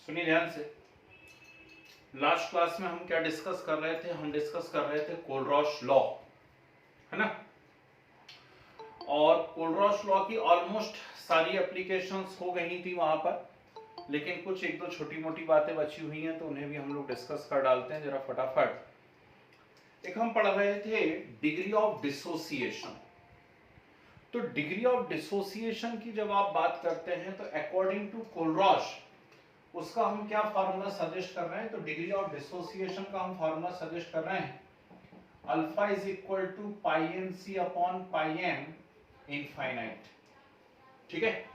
सुनिए ध्यान से। लास्ट क्लास में हम क्या डिस्कस कर रहे थे? हम डिस्कस कर रहे थे कोलरॉश लॉ, है ना। और कोलरॉश लॉ की ऑलमोस्ट सारी एप्लीकेशंस हो गई थी वहां पर, लेकिन कुछ एक दो छोटी मोटी बातें बची हुई हैं तो उन्हें भी हम लोग डिस्कस कर डालते हैं जरा फटाफट। एक हम पढ़ रहे थे डिग्री ऑफ डिसोसिएशन। तो डिग्री ऑफ डिसोसिएशन की जब आप बात करते हैं तो अकॉर्डिंग टू कोलरॉश उसका हम क्या फार्मूला सजेस्ट कर रहे हैं? तो डिग्री ऑफ डिसोसिएशन का हम फार्मूला सजेस्ट कर रहे हैं alpha is equal to pi M C upon pi M infinite. ठीक है,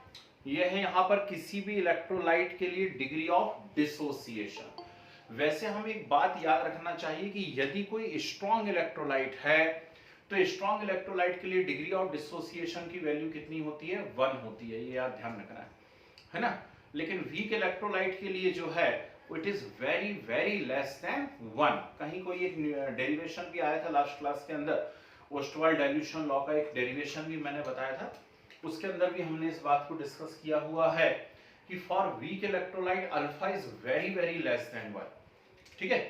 यह है यहां पर किसी भी इलेक्ट्रोलाइट के लिए डिग्री ऑफ डिसोसिएशन। वैसे हम एक बात याद रखना चाहिए कि यदि कोई स्ट्रॉन्ग इलेक्ट्रोलाइट है तो स्ट्रॉन्ग इलेक्ट्रोलाइट के लिए डिग्री ऑफ डिसोसिएशन की वैल्यू कितनी होती है? 1 होती है। ये याद ध्यान रखना है ना। लेकिन वीक इलेक्ट्रोलाइट के लिए जो है it is very very less than 1। कहीं कोई एक डेरिवेशन भी आया था लास्ट क्लास के अंदर, ओस्टवाल्ड डाइल्यूशन लॉ का एक डेरिवेशन भी मैंने बताया था, उसके अंदर भी हमने इस बात को डिस्कस किया हुआ है कि for weak electrolyte alpha is very very less than 1। ठीक है,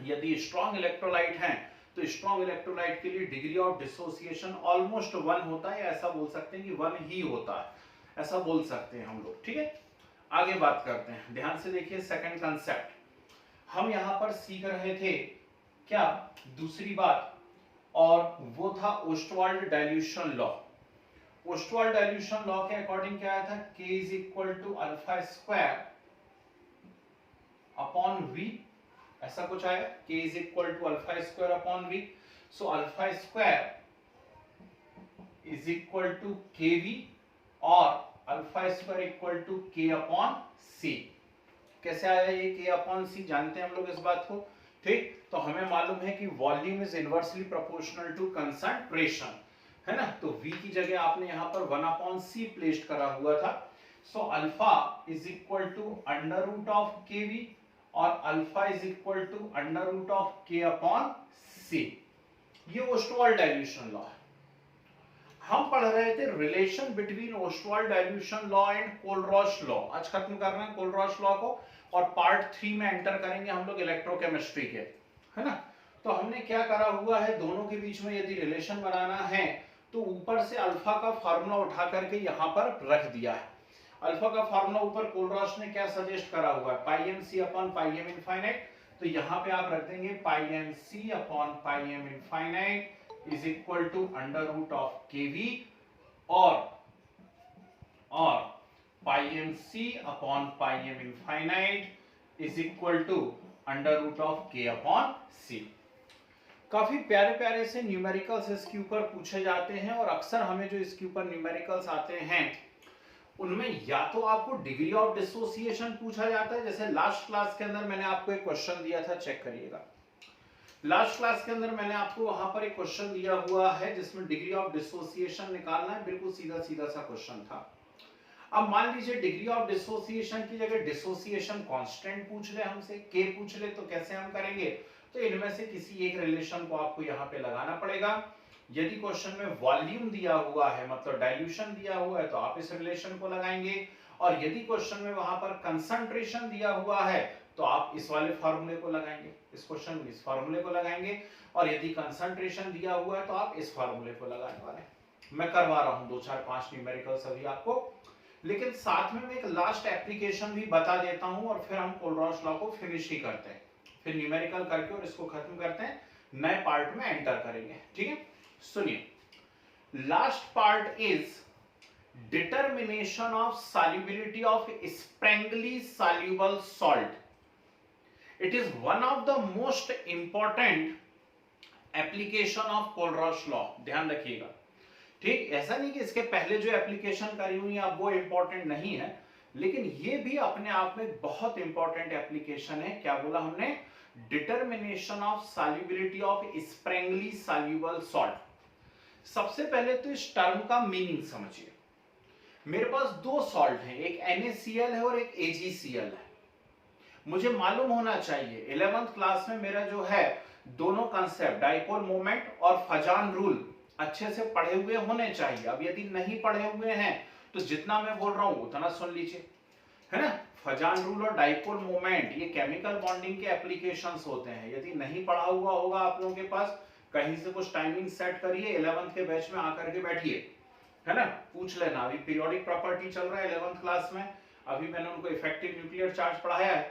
यदि स्ट्रॉन्ग इलेक्ट्रोलाइट हैं तो स्ट्रॉन्ग इलेक्ट्रोलाइट के लिए डिग्री ऑफ डिसोसिएशन ऑलमोस्ट 1 होता है, ऐसा बोल सकते हैं कि 1 ही होता है, ऐसा बोल सकते हैं हम लोग। ठीक है, आगे बात करते हैं। ध्यान से देखिए सेकंड कंसेप्ट हम यहां पर सीख रहे थे क्या? दूसरी बात, और वो था Ostwald dilution law. Ostwald dilution law के अकॉर्डिंग क्या आया था? K is equal to alpha square upon V, ऐसा कुछ आया। K is equal to alpha square upon V। So alpha square is equal to KV और alpha square equal to K upon C। कैसे आया ये K अपॉन C? जानते हैं हम लोग इस बात को। ठीक, तो हमें मालूम है कि volume is inversely proportional to concentration, है ना। तो V की जगह आपने यहां पर 1 अपॉन C प्लेस्ड करा हुआ था। So alpha is equal to under root of KV और alpha is equal to under root of K upon C। ये ओस्टवाल्ड डाइल्यूशन लॉ है। हम पढ़ रहे थे relation between Ostwald dilution law and Kohlrausch law. आज खत्म कर रहे हैं कोलरॉश लॉ को और पार्ट 3 में एंटर करेंगे हम लोग इलेक्ट्रोकेमिस्ट्री के, है ना। तो हमने क्या करा हुआ है, दोनों के बीच में यदि रिलेशन बनाना है तो ऊपर से अल्फा का फार्मूला उठा करके यहां पर रख दिया है। अल्फा का फार्मूला ऊपर कोलरॉश ने क्या सजेस्ट करा हुआ है? Pi M C upon pi M infinite. तो यहां पे आप रख देंगे pi M C upon pi M infinite is equal to under root of KV और pi M C upon pi M infinite is equal to under root of K upon C। काफी प्यारे प्यारे से न्यूमेरिकल्स इसके ऊपर पूछे जाते हैं और अक्सर हमें जो इसके ऊपर न्यूमेरिकल्स आते हैं उनमें या तो आपको डिग्री ऑफ डिसोसिएशन पूछा जाता है, जैसे लास्ट क्लास के अंदर मैंने आपको एक क्वेश्चन दिया था, चेक करिएगा। लास्ट क्लास के अंदर मैंने आपको वहां पर एक क्वेश्चन दिया हुआ है जिसमें डिग्री ऑफ डिसोसिएशन निकालना है, बिल्कुल सीधा सीधा सा क्वेश्चन था। अब मान लीजिए डिग्री ऑफ डिसोसिएशन की जगह डिसोसिएशन कांस्टेंट पूछ ले हमसे, K पूछ ले, तो कैसे हम करेंगे? तो इनमें से किसी एक रिलेशन को आपको यहाँ पे लगाना पड़ेगा। यदि क्वेश्चन में वॉल्यूम दिया हुआ है, मतलब डाइल्यूशन दिया हुआ है, तो आप इस रिलेशन को लगाएंगे, और यदि क्वेश्चन में वहां पर कंसंट्रेशन दिया हुआ है तो आप इस वाले फार्मूले को लगाएंगे, इस क्वेश्चन में इस फार्मूले को लगाएंगे, और यदि कंसंट्रेशन दिया हुआ है तो आप इस फार्मूले को लगाने वाले। मैं करवा रहा हूं 2 4 5 न्यूमेरिकल्स अभी आपको, लेकिन साथ में मैं एक लास्ट एप्लीकेशन भी बता देता हूं और फिर हम कोलरॉश लॉ को फिनिश ही करते हैं, फिर न्यूमेरिकल करके और इसको खत्म करते हैं, नए पार्ट में एंटर करेंगे। ठीक है, सुनिए। Last part is determination of solubility of sparingly soluble salt. It is one of the most important application of Kohlrausch law. ध्यान रखिएगा, ठीक। ऐसा नहीं कि इसके पहले जो एप्लीकेशन करी हुई है अब वो इंपॉर्टेंट नहीं है, लेकिन ये भी अपने आप में बहुत इंपॉर्टेंट एप्लीकेशन है। क्या बोला हमने? Determination of solubility of sparingly soluble salt. सबसे पहले तो इस टर्म का मीनिंग समझिए। मेरे पास 2 सॉल्ट हैं, एक NaCl है और एक AgCl है। मुझे मालूम होना चाहिए 11th क्लास में मेरा जो है दोनों कंसेप्ट डाइपोल मोमेंट और फजान रूल अच्छे से पढ़े हुए होने चाहिए। अब यदि नहीं पढ़े हुए हैं तो जितना मैं बोल रहा हूं उतना सुन लीजिए, है ना। फजान रूल और डाइपोल मोमेंट ये केमिकल बॉन्डिंग के एप्लीकेशंस होते हैं। यदि नहीं पढ़ा हुआ होगा आप लोगों के पास, कहीं से कुछ टाइमिंग सेट करिए, 11th के बैच में आकर के बैठिए, है ना, पूछ लेना। अभी पीरियोडिक प्रॉपर्टी चल रहा है 11th क्लास में, अभी मैंने उनको इफेक्टिव न्यूक्लियर चार्ज पढ़ाया है,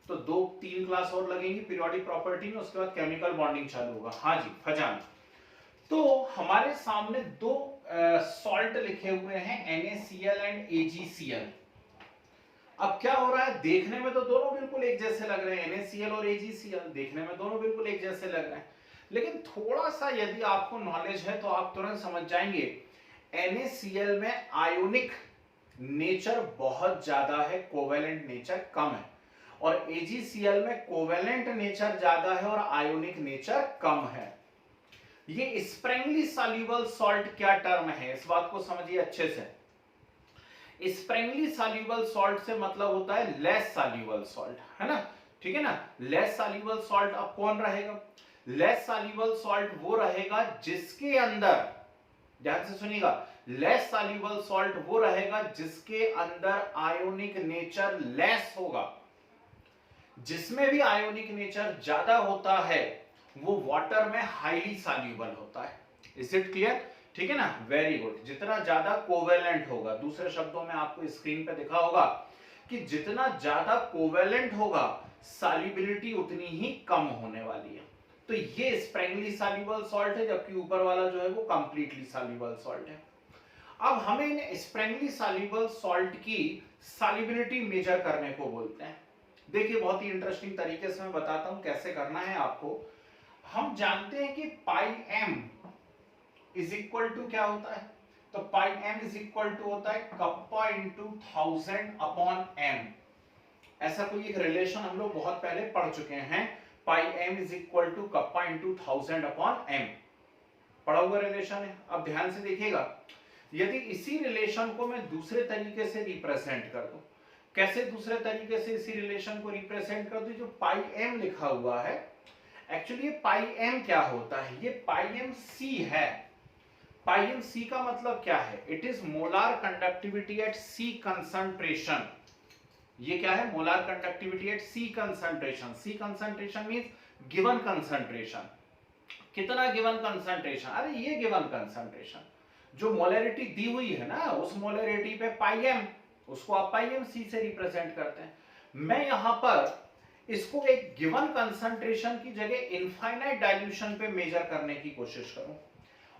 तो 2-3 क्लास और लगेंगी पीरियोडिक प्रॉपर्टी में, उसके बाद केमिकल बॉन्डिंग चालू होगा। हाँ जी फजान, तो हमारे सामने दो सॉल्ट लिखे हुए हैं NaCl एंड AgCl। अब क्या हो रहा है, देखने में तो दोनों बिल्कुल एक जैसे लग रहे हैं, NaCl और AgCl देखने में दोनों बिल्कुल एक जैसे लग रहे हैं, लेकिन थोड़ा सा यदि आपको नॉलेज है तो आप तुरंत समझ जाएंगे NaCl में आयोनिक नेचर बहुत ज्यादा है, कोवेलेंट नेचर कम है, और AgCl में कोवेलेंट नेचर ज्यादा है और आयोनिक नेचर कम है। ये स्प्रेंगली सॉल्युबल सॉल्ट क्या टर्म है, इस बात को समझिए अच्छे से। स्प्रेंगली सॉल्युबल सॉल्ट से मतलब होता है लेस सॉल्युबल सॉल्ट, है ना, ठीक है ना। लेस सॉल्युबल सॉल्ट अब कौन रहेगा, लेस सॉल्युबल सॉल्ट वो रहेगा जिसके अंदर, ध्यान से सुनिएगा, लेस सॉल्युबल सॉल्ट वो रहेगा जिसके अंदर आयोनिक नेचर लेस होगा। जिसमें भी आयोनिक नेचर ज्यादा होता है वो वाटर में हाईली सॉल्युबल होता है। इज इट क्लियर, ठीक है ना, वेरी गुड। जितना ज्यादा कोवेलेंट होगा, दूसरे शब्दों में आपको स्क्रीन पे दिखा होगा कि जितना ज्यादा कोवेलेंट होगा सॉल्युबिलिटी उतनी ही कम होने वाली है। तो ये स्प्रेंगली सॉल्युबल सॉल्ट है, जबकि ऊपर वाला जो है वो कंप्लीटली सॉल्युबल सॉल्ट है। अब हमें इन स्प्रेंगली सॉल्युबल सॉल्ट की सॉल्युबिलिटी मेजर करने को बोलते हैं। देखिए बहुत ही इंटरेस्टिंग तरीके से मैं बताता हूं कैसे करना है आपको। हम जानते हैं कि पाई m इज इक्वल टू क्या होता है, तो pi m is equal to होता है कप्पा इंटू 1000 अपॉन m। ऐसा कोई एक रिलेशन हम लोग बहुत पहले पढ़ चुके हैं, pi m is equal to kappa into 1000 upon m, पढ़ा हुआ रिलेशन है। अब ध्यान से देखिएगा, यदि इसी रिलेशन को मैं दूसरे तरीके से रिप्रेजेंट कर दूं, कैसे दूसरे तरीके से इसी रिलेशन को रिप्रेजेंट कर दूं, जो पाई m लिखा हुआ है, एक्चुअली ये पाई m क्या होता है, ये पाई m c है। पाई m c का मतलब क्या है, it is molar conductivity eight c concentration. ये क्या है, molar conductivity eight c concentration. c concentration means given concentration. कितना गिवन कंसंट्रेशन, अरे ये गिवन कंसंट्रेशन जो मोलैरिटी दी हुई है ना, उस मोलैरिटी पे पाई m, उसको आप पाई m c से रिप्रेजेंट करते हैं। मैं यहां पर इसको एक गिवन कंसंट्रेशन की जगह इनफाइनाइट डाइल्यूशन पे मेजर करने की कोशिश करूं,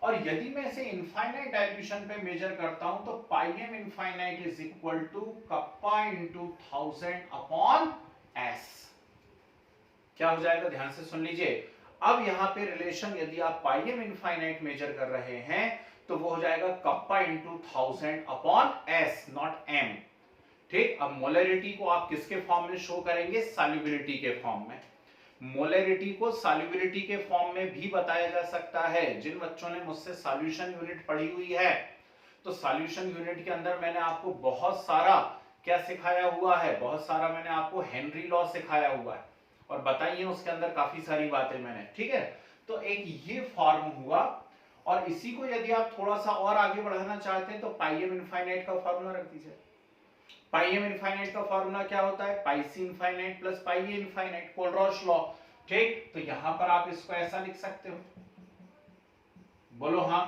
और यदि मैं इसे इनफाइनाइट डाइल्यूशन पे मेजर करता हूं तो pi m infinite is equal to kappa into 1000 upon s। क्या हो जाएगा, ध्यान से सुन लीजिए। अब यहां पे रिलेशन यदि आप पाई m इनफाइनाइट मेजर कर रहे हैं तो वो हो जाएगा kappa into 1000 upon s, not m, ठीक। अब मोलैरिटी को आप किसके फॉर्म में शो करेंगे, सॉल्युबिलिटी के फॉर्म में। मोलैरिटी को सॉल्युबिलिटी के फॉर्म में भी बताया जा सकता है। जिन बच्चों ने मुझसे सॉल्यूशन यूनिट पढ़ी हुई है, तो सॉल्यूशन यूनिट के अंदर मैंने आपको बहुत सारा क्या सिखाया हुआ है, बहुत सारा मैंने आपको हेनरी लॉ सिखाया हुआ है और बताइए उसके अंदर काफी सारी बातें मैंने, ठीक है। तो एक ये फॉर्म हुआ, और इसी को यदि आप थोड़ा सा और आगे बढ़ाना चाहते हैं तो पाई m इनफाइनाइट का फॉर्मूला रख दीजिए। पाई m इनफाइनाइट का फॉर्मूला क्या होता है, pi c infinite plus pi a infinite, Kohlrausch law, ठीक। तो यहां पर आप इसको ऐसा लिख सकते हो, बोलो हाँ,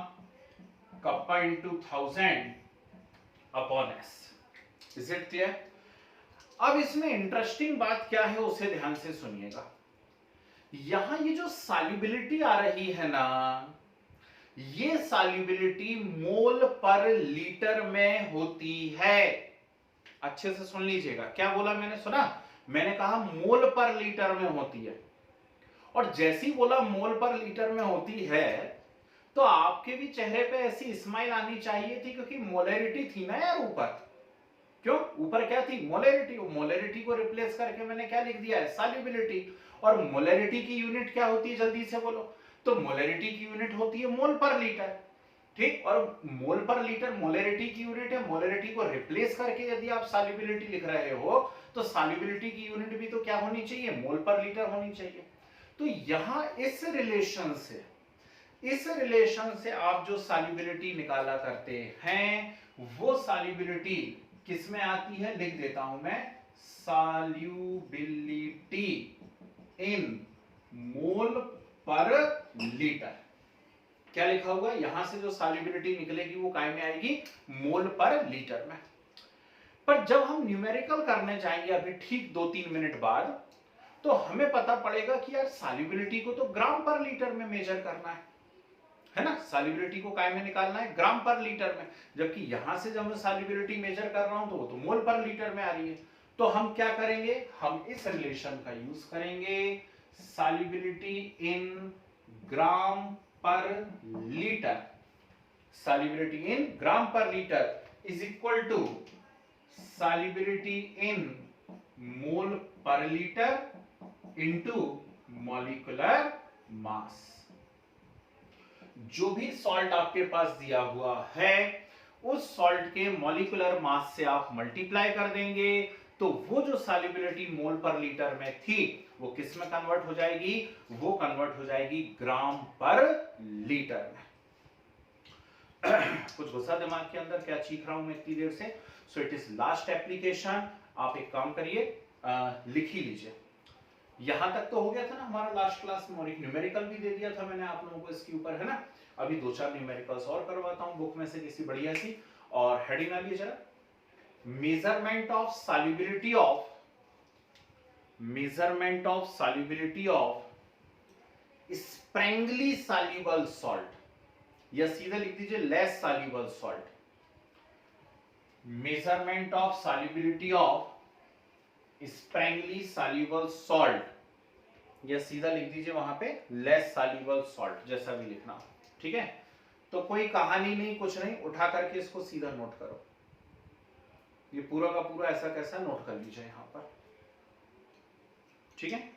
kappa into 1000 upon s। Is it clear. अब इसमें इंटरेस्टिंग बात क्या है उसे ध्यान से सुनिएगा। यहां ये जो सॉल्युबिलिटी आ रही है ना, ये सॉल्युबिलिटी मोल पर लीटर में होती है। अच्छे से सुन लीजिएगा, क्या बोला मैंने, सुना, मैंने कहा मोल पर लीटर में होती है। और जैसी बोला मोल पर लीटर में होती है तो आपके भी चेहरे पे ऐसी स्माइल आनी चाहिए थी, क्योंकि मोलैरिटी थी ना यार ऊपर। क्यों, ऊपर क्या थी, मोलैरिटी। मोलैरिटी को रिप्लेस करके मैंने क्या लिख दिया है, सॉल्युबिलिटी। और मोलैरिटी की यूनिट क्या होती है, जल्दी से बोलो, तो मोलैरिटी की यूनिट होती है मोल पर लीटर, ठीक। और मोल पर लीटर मोलैरिटी की यूनिट है। मोलैरिटी को रिप्लेस करके यदि आप सॉल्युबिलिटी लिख रहे हो तो सॉल्युबिलिटी की यूनिट भी तो क्या होनी चाहिए, मोल पर लीटर होनी चाहिए। तो यहां इस रिलेशन से आप जो सॉल्युबिलिटी निकाला करते हैं वो सॉल्युबिलिटी किस में आती है, लिख देता हूं मैं, solubility in mole per litre. क्या लिखा हुआ है, यहां से जो सॉल्युबिलिटी निकलेगी वो काय में आएगी, मोल पर लीटर में। पर जब हम न्यूमेरिकल करने जाएंगे अभी ठीक 2-3 मिनट बाद, तो हमें पता पड़ेगा कि यार सॉल्युबिलिटी को तो ग्राम पर लीटर में मेजर करना है ना, सॉल्युबिलिटी को काय में निकालना है, ग्राम पर लीटर में, जबकि यहां से जब मैं सॉल्युबिलिटी मेजर कर रहा हूं तो वो तो मोल पर लीटर में आ रही है। तो हम क्या करेंगे, हम इस रिलेशन का यूज करेंगे, solubility in gram per litre, solubility in gram per liter is equal to solubility in mole per liter into molecular mass। जो भी सॉल्ट आपके पास दिया हुआ है उस सॉल्ट के मॉलिक्यूलर मास से आप मल्टीप्लाई कर देंगे, तो वो जो सॉल्युबिलिटी मोल पर लीटर में थी वो किस में कन्वर्ट हो जाएगी, वो कन्वर्ट हो जाएगी ग्राम पर लीटर में। कुछ गुस्सा दिमाग के अंदर, क्या चीख रहा हूं मैं इतनी देर से। So it is last application. आप एक काम करिए, लिख ही लीजिए। यहां तक तो हो गया था ना हमारा लास्ट क्लास में, और एक न्यूमेरिकल भी दे दिया था मैंने आप लोगों को इसके ऊपर, है ना। अभी 2-4 न्यूमेरिकल्स और करवाता हूं बुक में से किसी बढ़िया सी, और हेडिंग आ लीजिए जरा, measurement of solubility of sparingly soluble salt, या सीधा लिख दीजिए less soluble salt. Measurement of solubility of sparingly soluble salt, या सीधा लिख दीजिए वहां पे लेस सॉल्युबल सॉल्ट, जैसा भी लिखना हो, ठीक है। तो कोई कहानी नहीं, कुछ नहीं, उठा करके इसको सीधा नोट करो, ये पूरा का पूरा ऐसा कैसा नोट कर लीजिए यहां पर, ठीक है।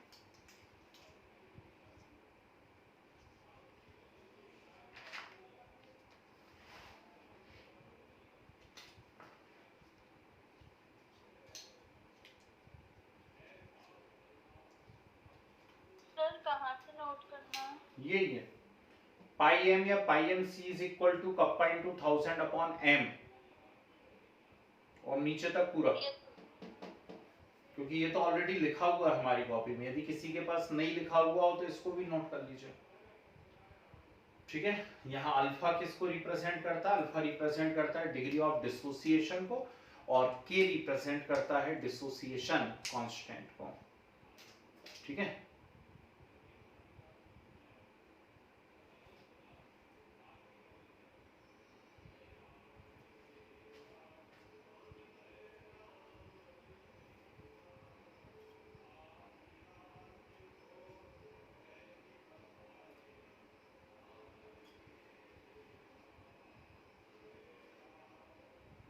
ये पाई एम या pi M c is equal to kappa into 1000 upon m, और नीचे तक पूरा, क्योंकि ये तो ऑलरेडी लिखा हुआ है हमारी कॉपी में। यदि किसी के पास नहीं लिखा हुआ हो तो इसको भी नोट कर लीजिए, ठीक है। यहाँ अल्फा किसको रिप्रेजेंट करता है, अल्फा रिप्रेजेंट करता है डिग्री ऑफ डिसोसिएशन को, और के रिप्रेजेंट करता है डिसोसिएशन कांस्टेंट को, ठीक है।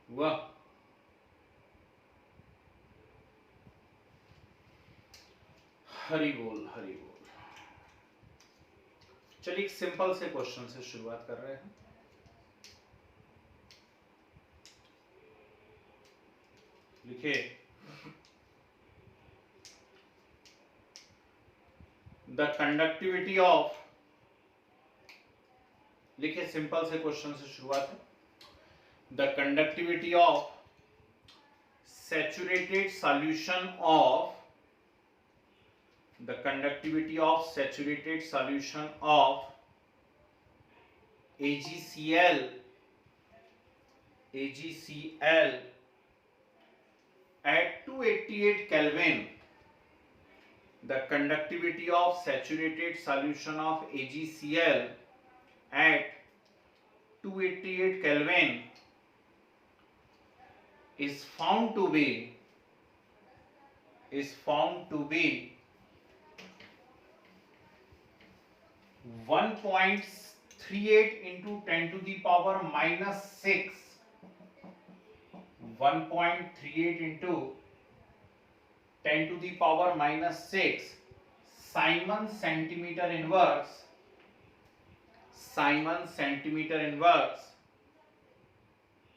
वाह, हरि बोल हरि बोल। चलिए एक सिंपल से क्वेश्चन से शुरुआत कर रहे हैं। लिखिए, द कंडक्टिविटी ऑफ, लिखिए सिंपल से क्वेश्चन से शुरुआत है। The conductivity of saturated solution of, the conductivity of saturated solution of AgCl at 288 Kelvin, the conductivity of saturated solution of AgCl at 288 Kelvin is found to be 1.38 into 10 to the power minus 6, 1.38 into 10 to the power minus 6 Simon centimeter inverse,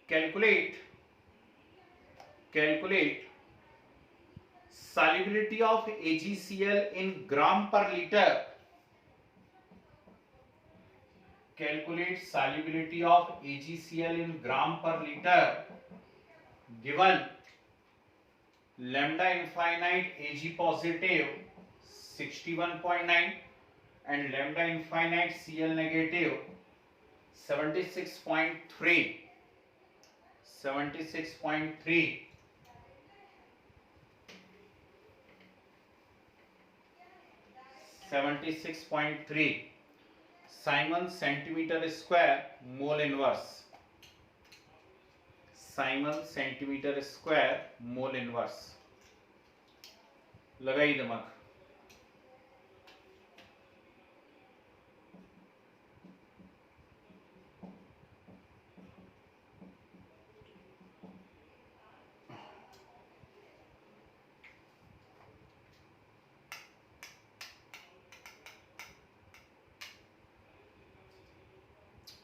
calculate solubility of AgCl in gram per liter, calculate solubility of AgCl in gram per liter given lambda infinite Ag positive 61.9 and lambda infinite Cl negative 76.3 Simon centimeter square mole inverse लगाई दिमाग।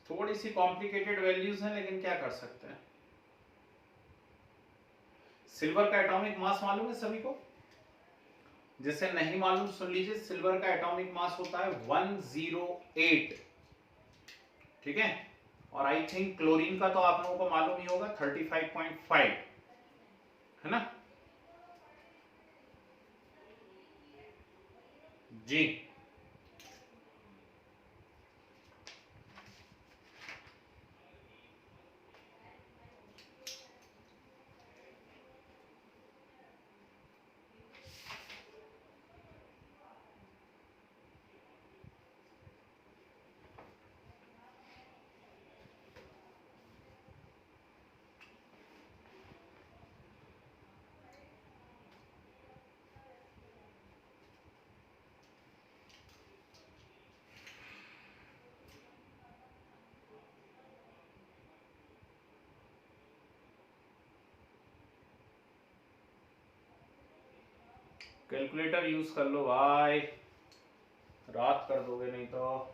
थोड़ी सी complicated values हैं लेकिन क्या कर सकते हैं। Silver का एटॉमिक मास मालूम है सभी को? जिसे नहीं मालूम सुन लीजिए, सिल्वर का एटॉमिक मास होता है 108, ठीक है। और आई थिंक क्लोरीन का तो आप लोगों को मालूम ही होगा 35.5, है ना जी। कैलकुलेटर यूज कर लो भाई, रात कर दोगे नहीं तो।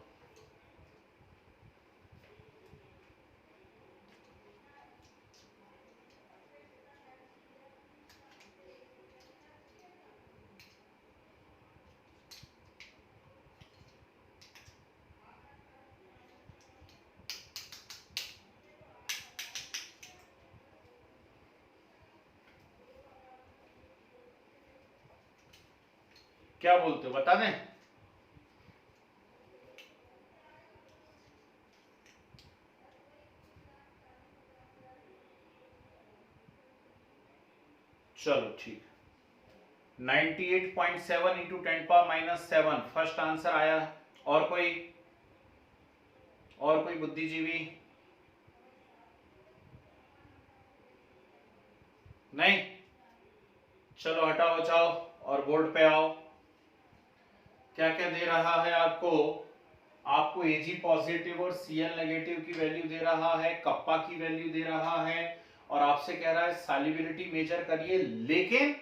क्या बोलते हो बता दें? चलो ठीक, 98.7 इंटू 10⁻⁷ फर्स्ट आंसर आया। और कोई बुद्धिजीवी? नहीं, चलो हटाओ बचाओ और बोर्ड पे आओ। क्या क्या दे रहा है आपको? आपको Ag पॉजिटिव और Cl नेगेटिव की वैल्यू दे रहा है, कप्पा की वैल्यू दे रहा है, और आपसे कह रहा है सॉल्युबिलिटी मेजर करिए, लेकिन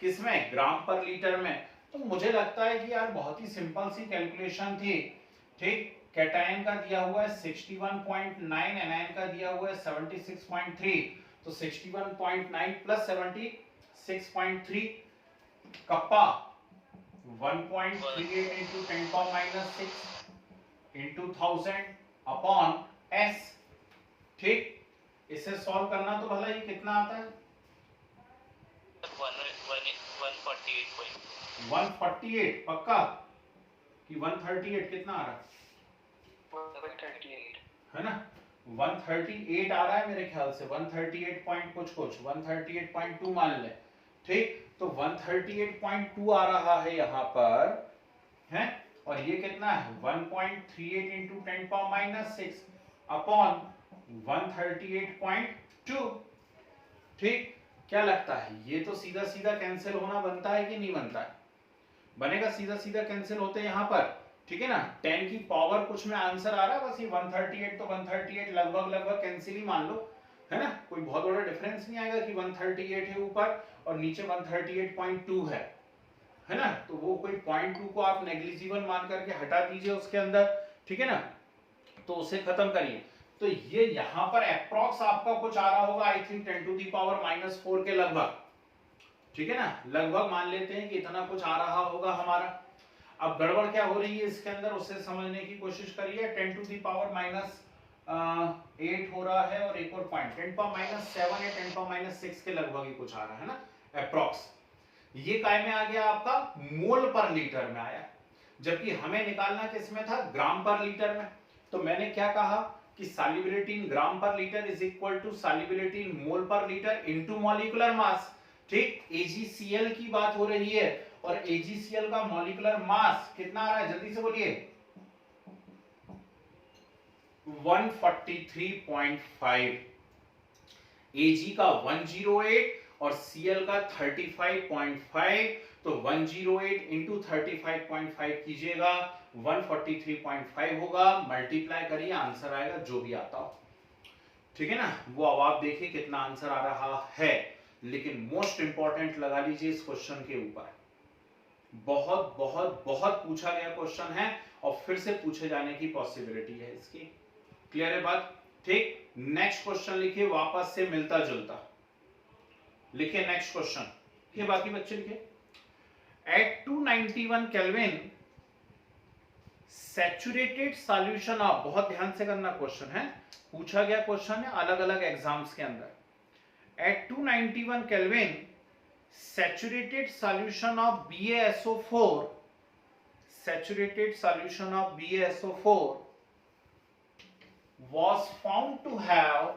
किसमें? ग्राम पर लीटर में। तो मुझे लगता है कि यार बहुत ही सिंपल सी कैलकुलेशन थी, ठीक। कैटायन का दिया हुआ है 61.9, एनायन का दिया हुआ है 76.3, तो 61.9 plus 76.3, kappa 1.38 into 10⁻⁶ into 1000 upon s, ठीक। इसे सॉल्व करना तो भला ये कितना आता है? 148 पक्का कि 138? कितना आ रहा है? 138 है ना, 138 आ रहा है मेरे ख्याल से, 138 पॉइंट कुछ 138.2 मान ले, ठीक। तो 138.2 आ रहा है यहाँ पर, है। और ये कितना है? 1.38 इंटू 10⁻⁶ अपॉन 138.2, ठीक। क्या लगता है ये तो सीधा सीधा कैंसिल होना बनता है कि नहीं बनता है? बनेगा, सीधा सीधा कैंसिल होते हैं यहाँ पर, ठीक है ना। 10 की पावर कुछ में आंसर आ रहा है, बस ये 138 तो 138 लगभग कैंसिल ही मान लो, है ना। कोई बहुत बड़ा डिफरेंस नहीं आएगा कि 138 है ऊपर और नीचे 138.2 है ना। तो वो कोई 0.2 को आप नेग्लिजिबल मान करके हटा दीजिए उसके अंदर, ठीक है ना, तो उसे खत्म करिए। तो ये यहाँ पर अप्रॉक्स आपका कुछ आ रहा होगा, आई थिंक 10⁻⁴ के लगभग, ठीक है ना, लगभग मान लेते हैं कि इतना कुछ आ रहा होगा हमारा। अब गड़बड़ क्या हो रही है इसके अंदर, उसे समझने की कोशिश करिए। 10⁻⁻⁴ 8 हो रहा है और एक और पॉइंट 10⁻7 या 10⁻6 के लगभग ही कुछ आ रहा है ना अप्रॉक्स। ये काय में आ गया आपका मोल पर लीटर में आया, जबकि हमें निकालना किस में था, ग्राम पर लीटर में। तो मैंने क्या कहा कि solubility in gram per litre is equal to solubility in mole per litre into molecular mass. ठीक, AgCl की बात हो रही है और AgCl का मॉलिक्यूलर मास कितना आ रहा है, जल्दी से बोलिए, 143.5। Ag का 108 और Cl का 35.5, तो 108 इंटू 35.5 कीजिएगा 143.5 होगा, मल्टीप्लाई करिए आंसर आएगा जो भी आता हो। ठीक है ना, वो अब आप देखिए कितना आंसर आ रहा है, लेकिन मोस्ट इंपॉर्टेंट लगा लीजिए इस क्वेश्चन के ऊपर। बहुत बहुत बहुत पूछा गया क्वेश्चन है और फिर से पूछे जाने की पॉसिबिलिटी है इसकी। क्लियर है बात? ठीक, नेक्स्ट क्वेश्चन लिखिए, वापस से मिलता जुलता लिखिए नेक्स्ट क्वेश्चन। ये बाकी बच्चे लिखिए, at 291 kelvin saturated solution of, बहुत ध्यान से करना क्वेश्चन है, पूछा गया क्वेश्चन है अलग अलग एग्जाम्स के अंदर। At 291 kelvin saturated solution of BaSO4, saturated solution of BaSO4 was found to have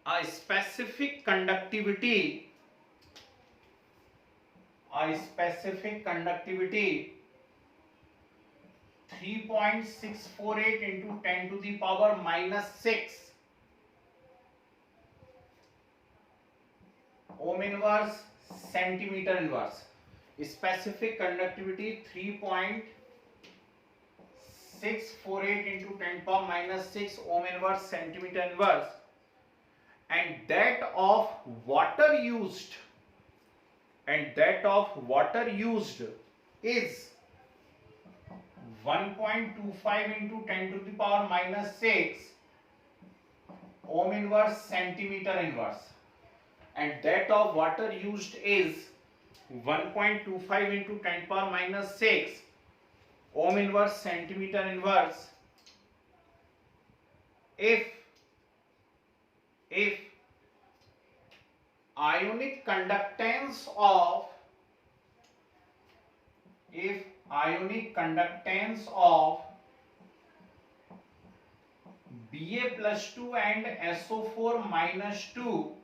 a specific conductivity 3.648 into 10 to the power -6 ohm inverse centimeter inverse। Specific conductivity 3.648 into 10⁻⁻6 ohm inverse centimeter inverse, and that of water used is 1.25 into 10 to the power -6 ohm inverse centimeter inverse, and that of water used is 1.25 into 10⁻⁻6 ohm inverse centimeter inverse if ionic conductance of Ba+2 and SO4-2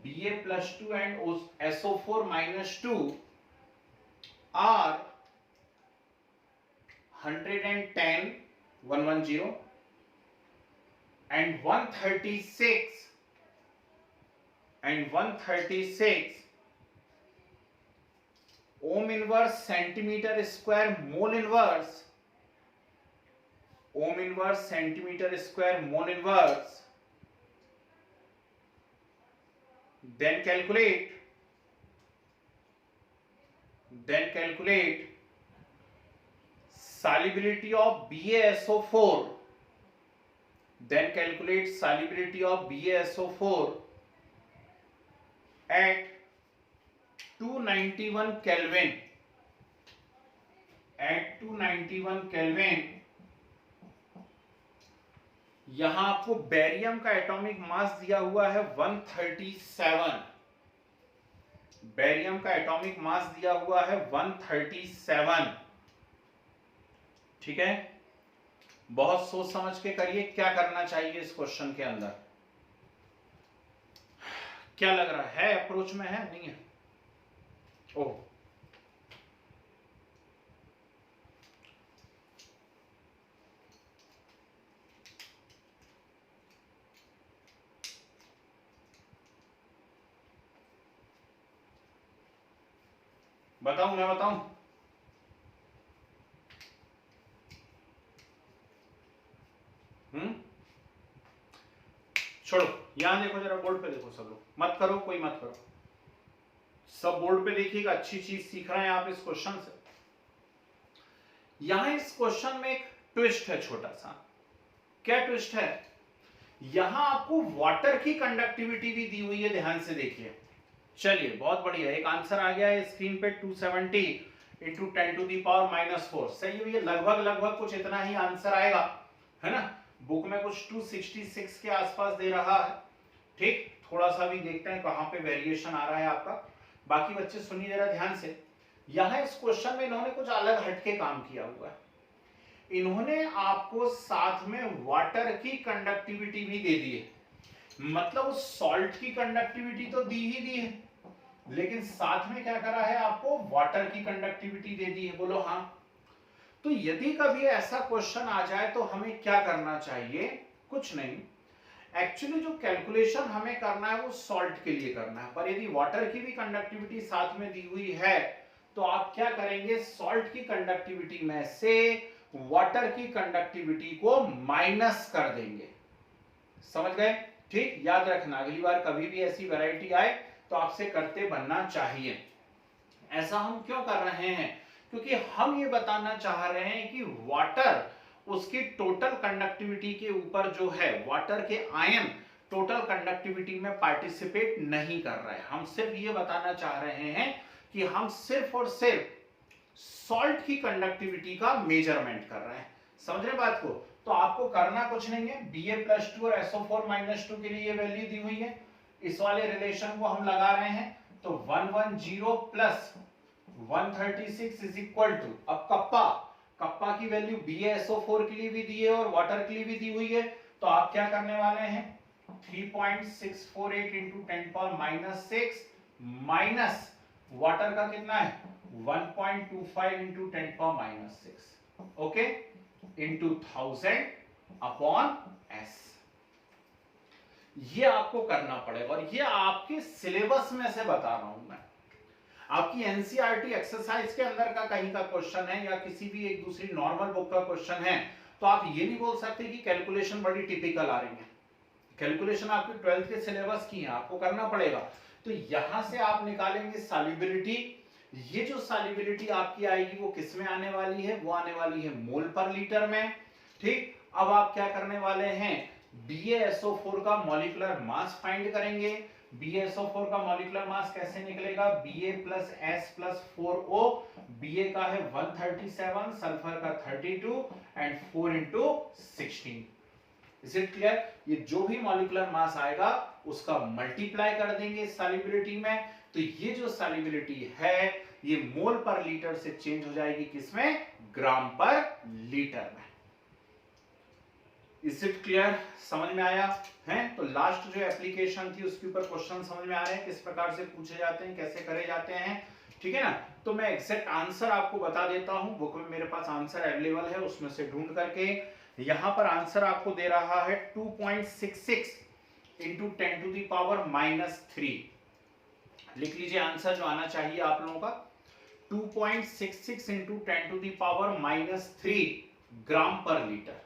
Ba+2 and SO4-2 are 110 and 136 ohm inverse centimeter square mole inverse then calculate solubility of BaSO4 at 291 Kelvin यहां आपको barium का atomic mass दिया हुआ है 137, barium का atomic mass दिया हुआ है 137। ठीक है, बहुत सोच समझ के करिए क्या करना चाहिए इस क्वेश्चन के अंदर। क्या लग रहा है, अप्रोच में है नहीं है? ओह, बताऊं, मैं बताऊं? छोड़ो, यहां देखो जरा, बोर्ड पे देखो सब लोग, मत करो, कोई मत करो, सब बोर्ड पे देखिएगा, अच्छी चीज सीख रहे हैं आप इस क्वेश्चन से। यहां इस क्वेश्चन में एक ट्विस्ट है छोटा सा। क्या ट्विस्ट है? यहां आपको वाटर की कंडक्टिविटी भी दी हुई है, ध्यान से देखिए। चलिए बहुत बढ़िया, एक आंसर आ गया है स्क्रीन पे 270 इंटू 10⁻⁻⁴ सही है, ये लगभग लगभग कुछ इतना ही आंसर आएगा, है ना। बुक में कुछ 266 के आसपास दे रहा है, ठीक। थोड़ा सा भी देखते हैं कहां पे वेरिएशन आ रहा है आपका। बाकी बच्चे सुनिए जरा ध्यान से, यहां इस क्वेश्चन में इन्होंने कुछ अलग हटके काम किया हुआ है। इन्होंने आपको साथ में वाटर की कंडक्टिविटी भी दे दी है, मतलब उस सॉल्ट की कंडक्टिविटी तो दी ही दी है, लेकिन साथ में क्या करा है, आपको वाटर की कंडक्टिविटी दे दी है। बोलो हाँ। तो यदि कभी ऐसा क्वेश्चन आ जाए तो हमें क्या करना चाहिए, कुछ नहीं, एक्चुअली जो कैलकुलेशन हमें करना है वो सॉल्ट के लिए करना है, पर यदि वाटर की भी कंडक्टिविटी साथ में दी हुई है तो आप क्या करेंगे, सॉल्ट की कंडक्टिविटी में से वाटर की कंडक्टिविटी को माइनस कर देंगे। समझ गए, ठीक। याद रखना, अगली बार कभी भी ऐसी वैरायटी आए तो आपसे करते बनना चाहिए। ऐसा हम क्यों कर रहे हैं, क्योंकि हम ये बताना चाह रहे हैं कि वाटर उसकी टोटल कंडक्टिविटी के ऊपर जो है, वाटर के आयन टोटल कंडक्टिविटी में पार्टिसिपेट नहीं कर रहे हैं। हम सिर्फ ये बताना चाह रहे हैं कि हम सिर्फ और सिर्फ सॉल्ट की कंडक्टिविटी का मेजरमेंट कर रहे हैं। समझ रहे बात को। तो आपको करना कुछ नहीं है, Ba+2 और SO4-2 के लिए ये वैल्यू दी हुई है, इस वाले रिलेशन को हम लगा रहे हैं। तो 110 प्लस 136 इज इक्वल टू, अब कप्पा की वैल्यू BaSO4 के लिए भी दी है और वाटर के लिए भी दी हुई है, तो आप क्या करने वाले हैं, 3.648 इंटू 10⁻⁻6 माइनस वाटर का कितना है 1.25 into 10⁻⁻6, okay, into 1000 upon s। ये आपको करना पड़ेगा और ये आपके सिलेबस में से बता रहा हूं मैं, आपकी एनसीईआरटी एक्सरसाइज के अंदर का कहीं का क्वेश्चन है या किसी भी एक दूसरी नॉर्मल बुक का क्वेश्चन है, तो आप ये नहीं बोल सकते कि कैलकुलेशन बड़ी टिपिकल आ रही है। कैलकुलेशन आपके 12th के सिलेबस की है, आपको करना पड़ेगा। तो यहां से आप निकालेंगे सॉल्युबिलिटी, ये जो सॉल्युबिलिटी आपकी आएगी वो किस में आने वाली है, वो आने वाली है मोल पर लीटर में, ठीक। अब आप क्या करने वाले हैं, BaSO4 का मॉलिक्यूलर मास फाइंड करेंगे। BaSO4 का मॉलिक्यूलर मास कैसे निकलेगा, Ba plus S plus 4O, Ba का है 137, सल्फर का 32 and 4 into 16। Is it clear. ये जो भी मॉलिक्यूलर मास आएगा उसका मल्टीप्लाई कर देंगे सॉल्युबिलिटी में, तो ये जो सॉल्युबिलिटी है ये मोल पर लीटर से चेंज हो जाएगी किसमें, ग्राम पर लीटर में। इज इट क्लियर, समझ में आया है। तो लास्ट जो एप्लीकेशन थी उसके ऊपर क्वेश्चन समझ में आ रहे हैं, किस प्रकार से पूछे जाते हैं, कैसे करे जाते हैं, ठीक है ना। तो मैं एग्जैक्ट आंसर आपको बता देता हूं, बुक में मेरे पास आंसर अवेलेबल है, उसमें से ढूंढ करके यहां पर आंसर आपको दे रहा है 2.66 इंटू 10⁻⁻3। लिख लीजिए आंसर जो आना चाहिए आप लोगों का, 2.66 इंटू 10⁻⁻3 ग्राम पर लीटर,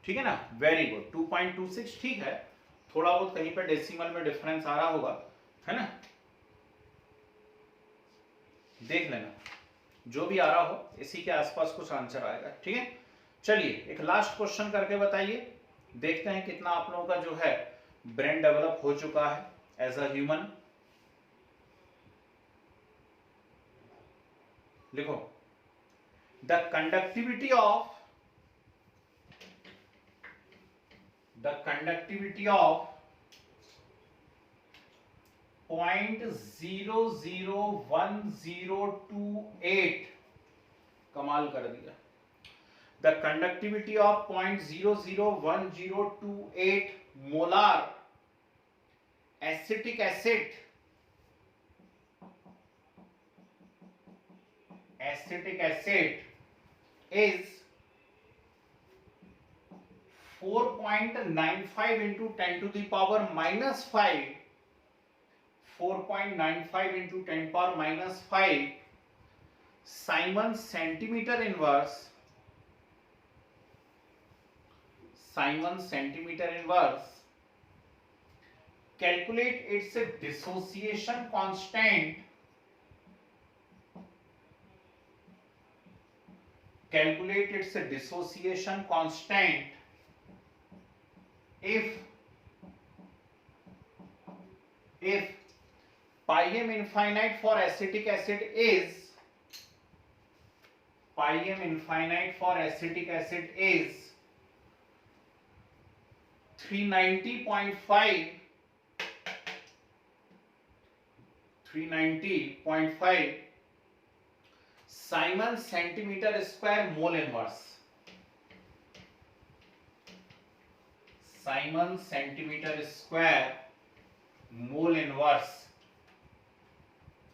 ठीक है ना। वेरी गुड, 2.26 ठीक है, थोड़ा बहुत कहीं पर डेसिमल में डिफरेंस आ रहा होगा, है ना, देख लेना, जो भी आ रहा हो इसी के आसपास कुछ आंसर आएगा, ठीक है। चलिए एक लास्ट क्वेश्चन करके बताइए, देखते हैं कितना आप लोगों का जो है ब्रेन डेवलप हो चुका है एज अ ह्यूमन। लिखो, द कंडक्टिविटी ऑफ 0.001028, कमाल कर दिया। The conductivity of 0.001028 molar acetic acid is 4.95 into 10⁻⁻5, 4.95 into 10⁻⁻5 Simon centimeter inverse, Simon centimeter inverse. Calculate its dissociation constant. Calculate its dissociation constant if pi m infinite for acetic acid is 390.5 Simon centimeter square mole inverse. Simon centimeter square mole inverse.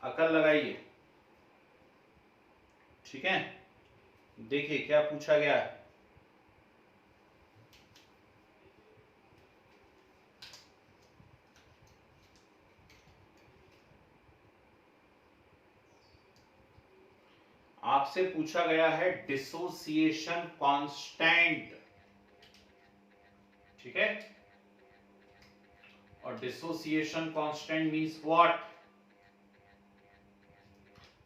अकल लगाइए. ठीक है, देखिए क्या पूछा गया है. आपसे पूछा गया है डिसोसिएशन कांस्टेंट. ठीक है, और dissociation constant means what?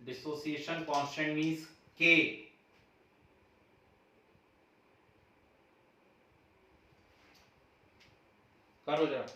Dissociation constant means के. करो जरा.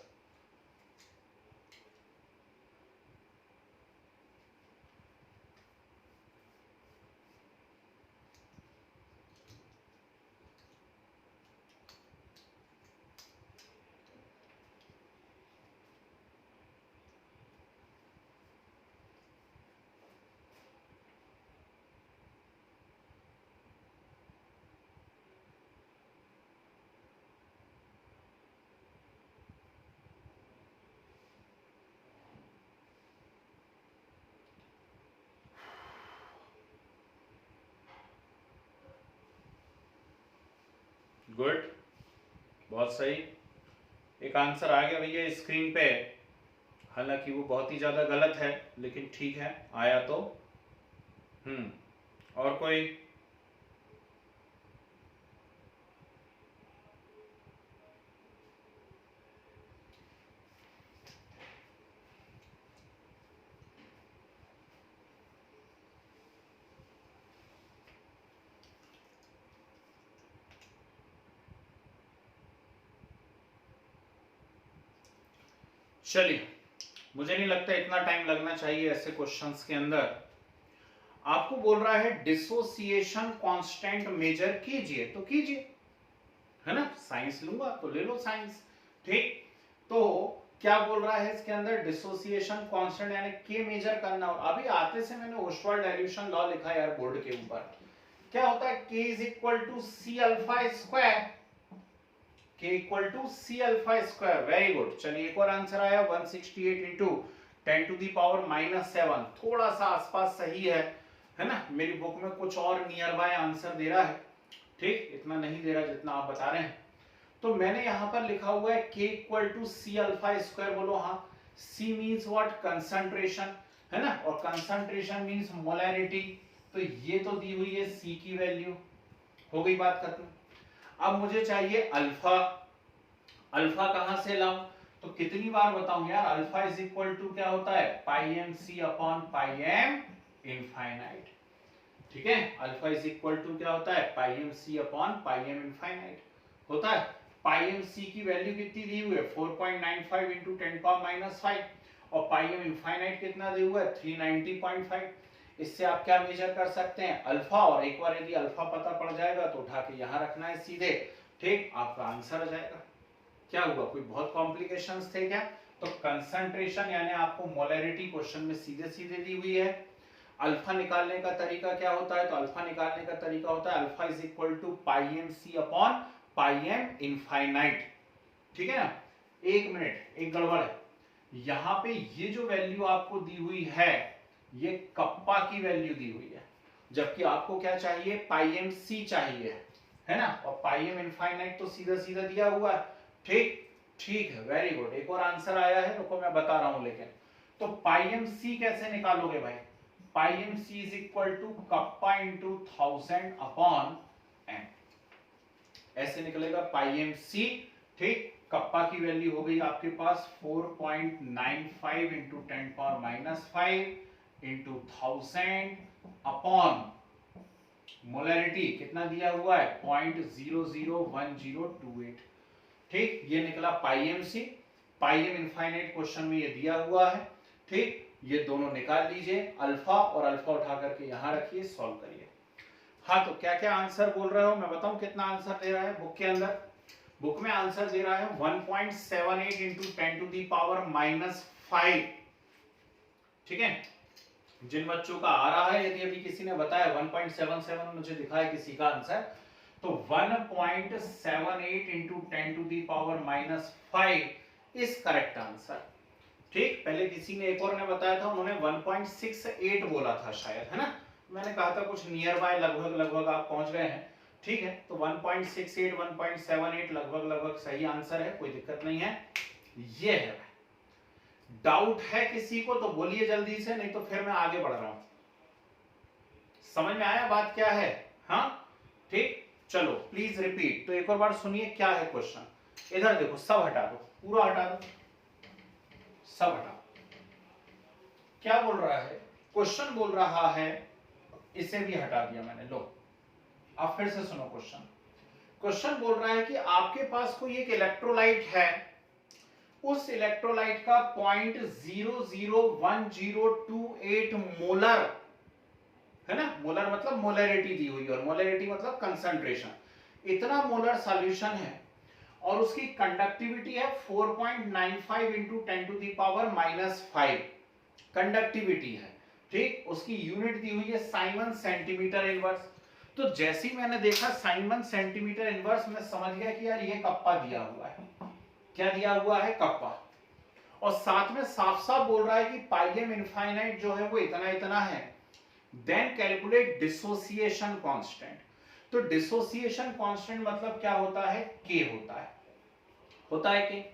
गुड, बहुत सही. एक आंसर आ गया भैया स्क्रीन पे, हालांकि वो बहुत ही ज्यादा गलत है, लेकिन ठीक है आया तो. और कोई? चलिए, मुझे नहीं लगता इतना टाइम लगना चाहिए ऐसे क्वेश्चंस के अंदर. आपको बोल रहा है डिसोसिएशन कांस्टेंट मेजर कीजिए, तो कीजिए, है ना. साइंस लूंगा तो ले लो साइंस. ठीक, तो क्या बोल रहा है इसके अंदर? डिसोसिएशन कांस्टेंट यानी के मेजर करना. और अभी आते से मैंने ओस्टवाल्ड डाइल्यूशन लॉ लिखा है यार बोर्ड के ऊपर. क्या होता है? k is equal to C alpha square. k equal to C alpha square. Very good. चलिए एक और आंसर आया 168 इंटू 10 टू दी पावर -7. थोड़ा सा आसपास सही है ना. मेरी बुक में कुछ और नियर बाय आंसर दे रहा है. ठीक, इतना नहीं दे रहा जितना आप बता रहे हैं. तो मैंने यहां पर लिखा हुआ है k equal to C alpha square. बोलो हाँ. c means what? कंसंट्रेशन, है ना. और कंसंट्रेशन मींस मोलैरिटी. तो ये तो दी हुई है c की वैल्यू. हो गई बात खत्म. अब मुझे चाहिए अल्फा. अल्फा कहां से लाऊं? तो कितनी बार बताऊं यार, अल्फा इज इक्वल टू क्या होता है? Pi M C upon pi M infinite. ठीक है, अल्फा इज इक्वल टू क्या होता है? Pi M C upon pi M infinite होता है. पाई एम सी की वैल्यू कितनी दी हुई है? 4.95 इंटू 10 पावर -5. और पाई एम इनफाइनाइट कितना दी हुआ है? 390.5. इससे आप क्या मेजर कर सकते हैं? अल्फा. और एक बार यदि अल्फा पता पड़ जाएगा तो उठा के यहां रखना है सीधे. ठीक, आपका आंसर आ जाएगा. क्या हुआ? कोई बहुत कॉम्प्लिकेशंस थे क्या? तो कंसंट्रेशन यानी आपको मोलैरिटी क्वेश्चन में सीधे सीधे दी हुई है. अल्फा निकालने का तरीका क्या होता है? तो अल्फा निकालने का तरीका होता है alpha is equal to pi M C upon pi M infinite. ठीक है ना. एक मिनट, एक गड़बड़ है यहां पे. ये जो वैल्यू आपको दी हुई है ये कप्पा की वैल्यू दी हुई है, जबकि आपको क्या चाहिए? पाई एम सी चाहिए, है ना. और पाई एम इनफाइनाइट तो सीधा सीधा दिया हुआ है. ठीक, ठीक है, वेरी गुड. एक और आंसर आया है, रुको मैं बता रहा हूं. लेकिन तो पाई एम सी कैसे निकालोगे भाई? Pi M c is equal to kappa into 1000 upon m. ऐसे निकलेगा पाई एम सी. ठीक, कप्पा की वैल्यू हो गई आपके पास 4.95 into 10 power -5 into 1000 upon molarity कितना दिया हुआ है? 0.001028. ठीक, ये निकला पाई एम सी. पाई एम इनफाइनाइट क्वेश्चन में ये दिया हुआ है. ठीक, ये दोनों निकाल लीजिए, अल्फा और अल्फा उठा करके यहां रखिए, सॉल्व करिए। हाँ, तो क्या क्या आंसर बोल रहे हो, मैं बताऊं कितना आंसर दे रहा है बुक के अंदर। बुक में आंसर दे रहा है 1.78 इंटू 10 टू दी पावर -5। ठीक है, जिन बच्चों का आ रहा है, यदि अभी किसी ने बताया 1.77 मुझे दिखा है किसी का आंसर, तो 1.78 into 10 to the power -5 is correct answer. ठीक, पहले किसी ने एक और ने बताया था, उन्होंने 1.68 बोला था शायद, है ना, मैंने कहा था कुछ नियर बाय, लगभग लगभग आप पहुंच गए हैं। ठीक है, तो 1.68 1.78 लगभग लगभग सही आंसर है, कोई दिक्कत नहीं है। ये है, डाउट है किसी को तो बोलिए जल्दी से, नहीं तो फिर मैं आगे बढ़ रहा हूं। समझ में आया बात क्या है? हाँ, ठीक, चलो प्लीज रिपीट। तो एक और बार सुनिए क्या है क्वेश्चन। इधर देखो, सब हटा दो, पूरा हटा दो, सब हटा। क्या बोल रहा है क्वेश्चन? बोल रहा है, इसे भी हटा दिया मैंने, लो अब फिर से सुनो क्वेश्चन। क्वेश्चन बोल रहा है कि आपके पास कोई एक इलेक्ट्रोलाइट है, उस इलेक्ट्रोलाइट का 0.001028 मोलर, है ना, मोलर मतलब मोलरिटी दी हुई, और मोलरिटी मतलब कंसंट्रेशन, इतना मोलर सॉल्यूशन है, और उसकी कंडक्टिविटी है 4.95 into 10 to the power -5 conductivity है। ठीक, उसकी यूनिट दी हुई है साइमन सेंटीमीटर इनवर्स। तो जैसे ही मैंने देखा साइमन सेंटीमीटर इनवर्स, मैं समझ गया कि यार ये कप्पा दिया हुआ है। क्या दिया हुआ है? कप्पा। और साथ में साफ साफ बोल रहा है कि पाइएम इनफाइनाइट जो है वो इतना इतना है। Then calculate dissociation constant. तो डिसोसिएशन कांस्टेंट मतलब क्या होता है? के होता है के।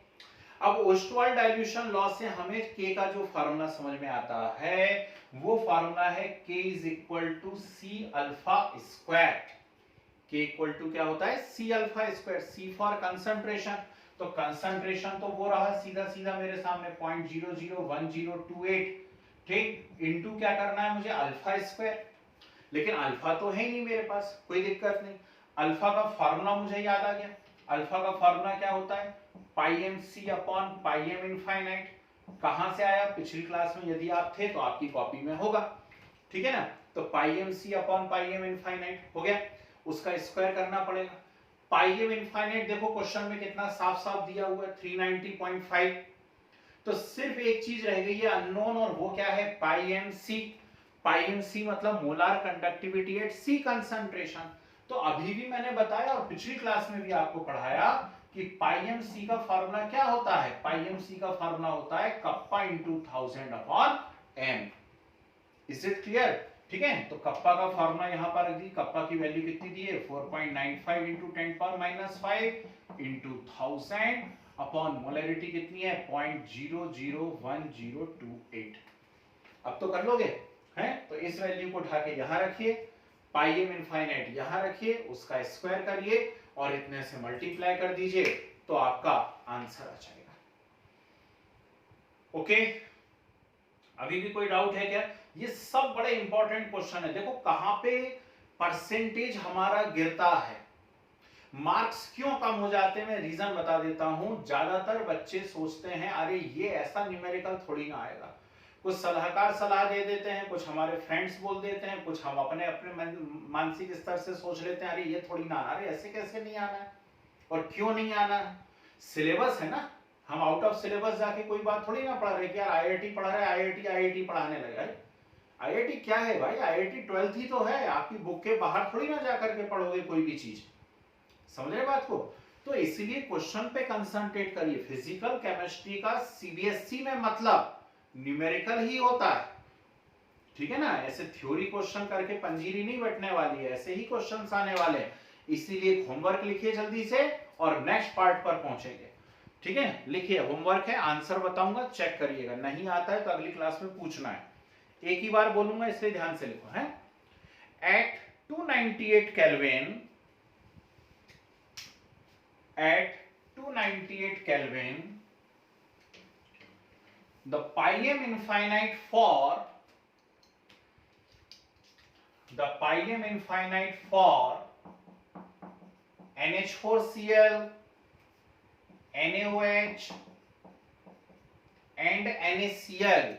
अब ओस्टवाल्ड डाइल्यूशन लॉ से हमें के का जो फार्मूला समझ में आता है, वो फार्मूला है k is equal to C alpha square. k equal to क्या होता है? C alpha square. C for concentration, तो कंसंट्रेशन तो वो रहा सीधा सीधा मेरे सामने 0.001028। ठीक, इनटू क्या करना है मुझे? Alpha square. लेकिन अल्फा तो है ही नहीं मेरे पास, कोई दिक्कत नहीं। अल्फा का फार्मूला मुझे याद आ गया। अल्फा का फार्मूला क्या होता है? Pi M C upon pi M infinite. कहां से आया? पिछली क्लास में यदि आप थे तो आपकी कॉपी में होगा। ठीक है ना, तो pi M C upon pi M infinite हो गया, उसका स्क्वायर करना पड़ेगा। पाई एम इनफाइनाइट देखो क्वेश्चन में कितना साफ साफ दिया हुआ है, 390.5। तो सिर्फ एक चीज रह गई है अननोन, और वो क्या है? Pi M C. पाई एम सी मतलब molar conductivity at C concentration. तो अभी भी मैंने बताया और पिछली क्लास में भी आपको पढ़ाया कि पाई एम सी का फार्मूला क्या होता है? पाई एम सी का फार्मूला होता है kappa into 1000 upon M. Is it clear? ठीक है, तो कप्पा का फार्मूला यहां पर रख दी। कप्पा की वैल्यू कितनी दी है? 4.95 into 10 power -5 into 1000 upon molarity कितनी है? 0.001028। अब तो कर लोगे हैं? तो इस वैल्यू को उठा के यहां रखिए, पाई एम इनफाइनाइट यहां रखिए, उसका स्क्वायर करिए और इतने से मल्टीप्लाई कर दीजिए, तो आपका आंसर आ जाएगा। ओके, अभी भी कोई डाउट है क्या? ये सब बड़े इंपॉर्टेंट क्वेश्चन है। देखो कहां पे परसेंटेज हमारा गिरता है, मार्क्स क्यों कम हो जाते हैं, मैं रीजन बता देता हूं। ज्यादातर बच्चे सोचते हैं अरे ये ऐसा न्यूमेरिकल थोड़ी ना आएगा, कुछ सलाहकार सलाह दे देते हैं, कुछ हमारे फ्रेंड्स बोल देते हैं, कुछ हम अपने अपने मानसिक स्तर से सोच लेते हैं अरे ये थोड़ी ना आना, अरे ऐसे कैसे नहीं आना है, और क्यों नहीं आना है? सिलेबस है ना, हम आउट ऑफ सिलेबस जाके कोई बात थोड़ी ना पढ़ रहे कि यार आईआईटी पढ़ा रहे, आईआईटी पढ़ाने लगा। आईआईटी क्या है भाई? आईआईटी 12th ही तो है, आपकी बुक के बाहर थोड़ी ना जाकर के पढ़ोगे कोई भी चीज। समझ रहे बात को? तो इसलिए क्वेश्चन पे कंसंट्रेट करिए। फिजिकल केमिस्ट्री का सीबीएसई में मतलब न्यूमेरिकल ही होता है, ठीक है ना, ऐसे थ्योरी क्वेश्चन करके पंजीरी नहीं बैठने वाली है, ऐसे ही क्वेश्चंस आने वाले हैं। इसीलिए होमवर्क लिखिए जल्दी से और नेक्स्ट पार्ट पर पहुंचेंगे। ठीक है, लिखिए, होमवर्क है, आंसर बताऊंगा, चेक करिएगा, नहीं आता है तो अगली क्लास में पूछना है। एक ही बार बोलूंगा इसलिए ध्यान से लिखो है। At 298 kelvin, at 298 Kelvin, the pi m infinite for NH4Cl, NaOH and NaCl